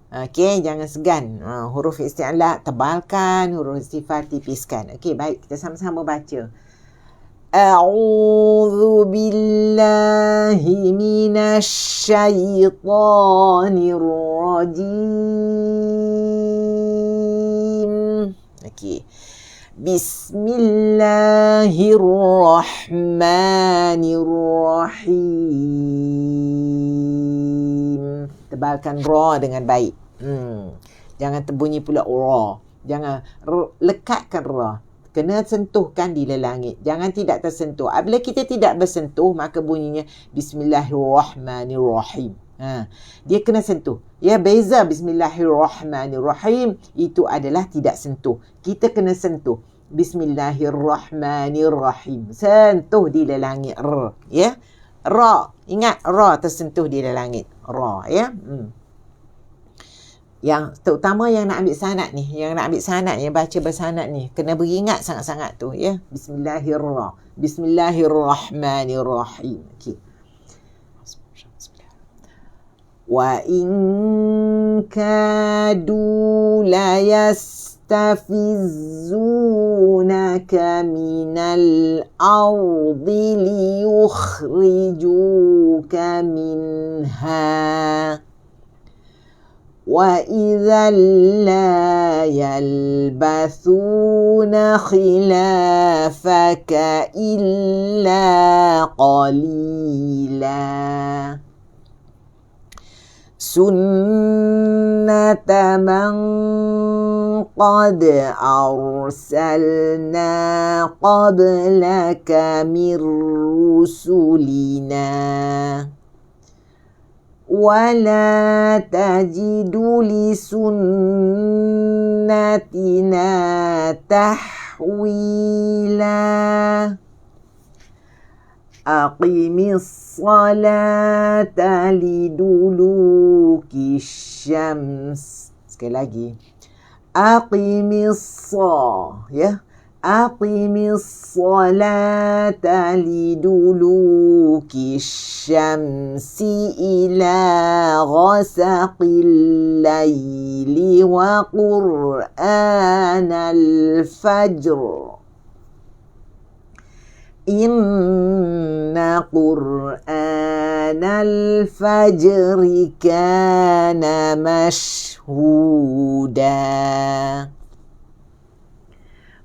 Okey, jangan segan. Huruf isti'la tebalkan, huruf istifal tipiskan. Okey, baik, kita sama-sama baca. A'udzu billahi minasy syaithanir rajim. Okey. Bismillahirrahmanirrahim. Tebalkan ra dengan baik. Jangan terbunyi pula ra. Jangan lekatkan ra. Kena sentuhkan di langit. Jangan tidak tersentuh. Apabila kita tidak bersentuh, maka bunyinya Bismillahirrahmanirrahim. Dia kena sentuh. Ya, beza Bismillahirrahmanirrahim itu adalah tidak sentuh. Kita kena sentuh. Bismillahirrahmanirrahim. Sentuh di langit. R. Ya. Ra. Ingat, ra tersentuh di langit. Ra. Ya. Yang terutama yang nak ambil sanad ni. Yang nak ambil sanad, yang baca bersanad ni. Kena beringat sangat-sangat tu. Ya. Bismillahirrahmanirrahim. Okey. Wa in kadu la yastafizunaka minal ardi liyukhrijuka minha وإذا لا يلبثون خلافك إلا قليلا سنة من قد أرسلنا قبلك من رسلنا ولا تجد لسنتنا تحويلا أقم الصلاة لدلوك الشمس. Sekali lagi. أقم الصلاة لدلوك الشمس إلى غسق الليل وقرآن الفجر إن قرآن الفجر كان مشهودا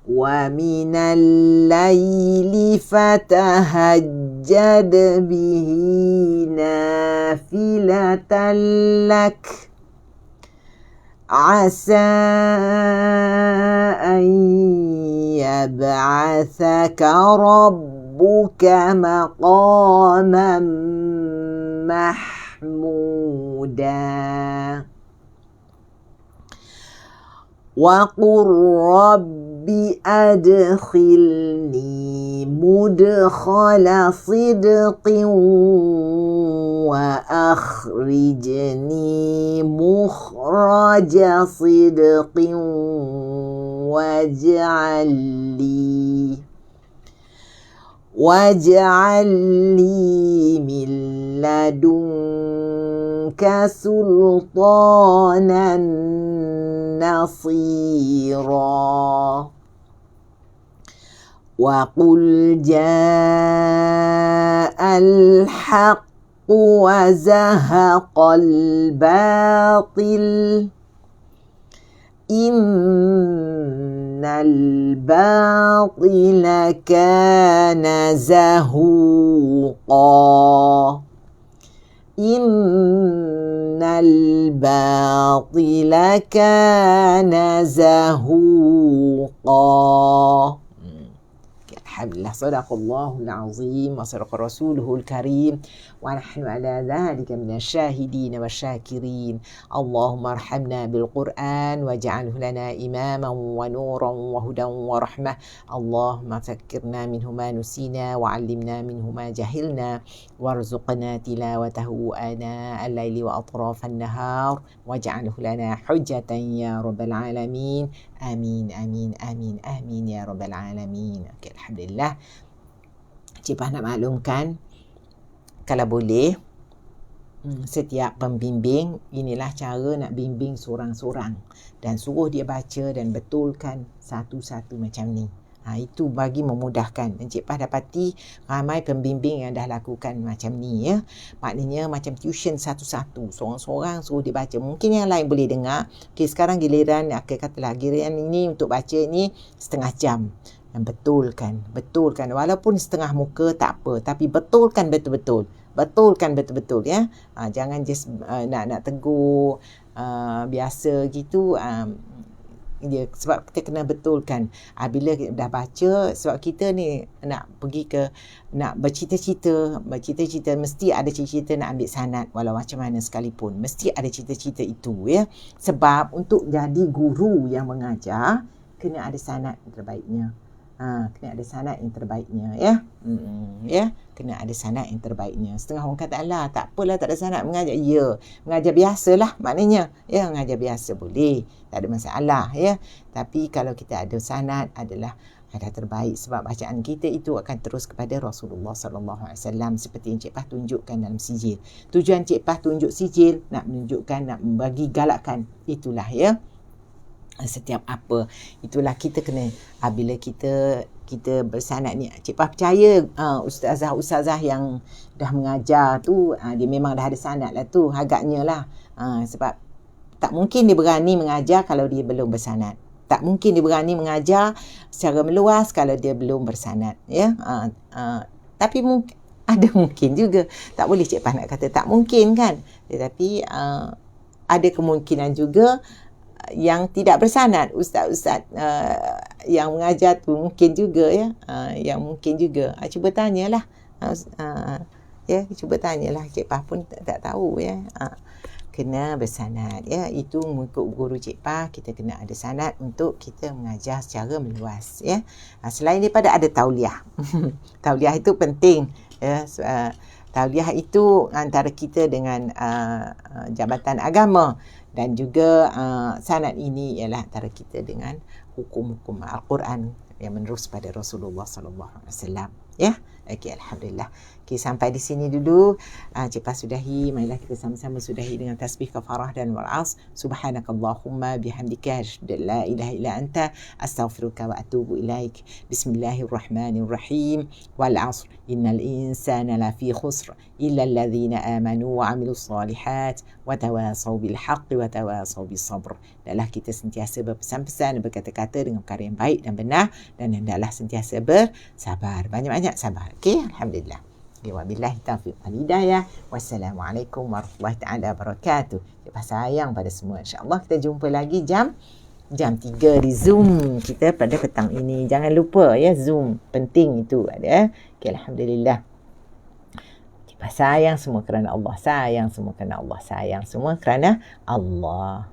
ومن الليل فتهجد به نافلة لك عسى أن يبعثك ربك مقاما محمودا وقل رب أدخلني مدخل صدق وأخرجني مخرج صدق واجعل لي من لدنك سلطانا نصيرا وقل جاء الحق وزهق الباطل إن الباطل كان زهوقا إن الباطل كان زهوقا. الحمد لله صدق الله العظيم وصدق رسوله الكريم ونحن على ذلك من الشاهدين والشاكرين. اللهم ارحمنا بالقرآن واجعله لنا إماما ونورا وهدى ورحمة. اللهم ذكرنا منه ما نسينا وعلمنا منه ما جهلنا وارزقنا تلاوته آناء الليل وأطراف النهار واجعله لنا حجة يا رب العالمين. Amin, amin, amin, amin ya rabbal alamin. Okay, alhamdulillah. Cik Pah nak maklumkan, kalau boleh, setiap pembimbing, inilah cara nak bimbing seorang-seorang. Dan suruh dia baca dan betulkan satu-satu macam ni. Itu bagi memudahkan. Dan Cik Pah dapati ramai pembimbing yang dah lakukan macam ni ya. Maknanya macam tuition satu-satu. Seorang-seorang suruh dia baca. Mungkin yang lain boleh dengar. Okay, sekarang giliran, katalah giliran ini untuk baca ni setengah jam. Dan betulkan. Walaupun setengah muka tak apa. Tapi betulkan betul-betul. Betulkan betul-betul ya. Jangan just nak tegur biasa gitu. Dia, sebab kita kena betulkan bila dah baca, sebab kita ni nak pergi nak bercita-cita mesti ada cita-cita nak ambil sanad walau macam mana sekalipun, mesti ada cita-cita itu ya. Sebab untuk jadi guru yang mengajar kena ada sanad terbaiknya. Kena ada sanad yang terbaiknya ya. Kena ada sanad yang terbaiknya. Setengah orang kata, alah tak apalah tak ada sanad mengajar. Ya, mengajar biasalah maknanya. Ya, mengajar biasa boleh. Tak ada masalah ya. Tapi kalau kita ada sanad adalah terbaik, sebab bacaan kita itu akan terus kepada Rasulullah sallallahu alaihi wasallam seperti yang Cik Pah tunjukkan dalam sijil. Tujuan Cik Pah tunjuk sijil nak menunjukkan, nak bagi galakan. Itulah ya. Setiap apa, itulah kita kena bila kita bersanad ni. Cik Pah percaya ustazah yang dah mengajar tu dia memang dah ada sanad lah tu agaknya lah. Sebab Tak mungkin dia berani mengajar kalau dia belum bersanad. Tak mungkin dia berani mengajar secara meluas kalau dia belum bersanad. Ya, tapi ada mungkin juga. Tak boleh Cik Pah nak kata tak mungkin kan. Tetapi ada kemungkinan juga yang tidak bersanad. Ustaz-ustaz yang mengajar tu mungkin juga ya. Yang mungkin juga. Cuba tanyalah. Cuba tanyalah. Cik Pah pun tak tahu ya. Kena bersanad ya, itu mengikut guru Cik Pah, kita kena ada sanad untuk kita mengajar secara meluas ya. Selain daripada ada tauliah. Tauliah itu penting ya. Tauliah itu antara kita dengan Jabatan Agama, dan juga sanad ini ialah antara kita dengan hukum-hukum Al-Quran yang menerus pada Rasulullah sallallahu alaihi wasallam ya. Okey, alhamdulillah. Okey, sampai di sini dulu. Cik Pah sudahi. Marilah kita sama-sama sudahi dengan tasbih kafarah dan wal-'as. Subhanakallahumma bihamdika asyhadu an la ilaha illa anta astaghfiruka wa atubu ilaik. Bismillahirrahmanirrahim. Wal 'asr innal insana lafi khusr illa alladhina amanu wa 'amilus solihat wa tawasaw bil haqqi wa tawasaw bis sabr. Hendaklah kita sentiasa berpesan-pesan, berkata-kata dengan perkara yang baik dan benar, dan hendaklah sentiasa bersabar. Banyak-banyak sabar. Okey, alhamdulillah. Wabillahi taufiq wal hidayah. Wassalamualaikum warahmatullahi taala wabarakatuh. Kita sayang pada semua. InsyaAllah kita jumpa lagi jam 3 di Zoom kita pada petang ini. Jangan lupa ya, Zoom penting itu ada. Okey, alhamdulillah. Kita sayang semua kerana Allah. Sayang semua kerana Allah. Sayang semua kerana Allah.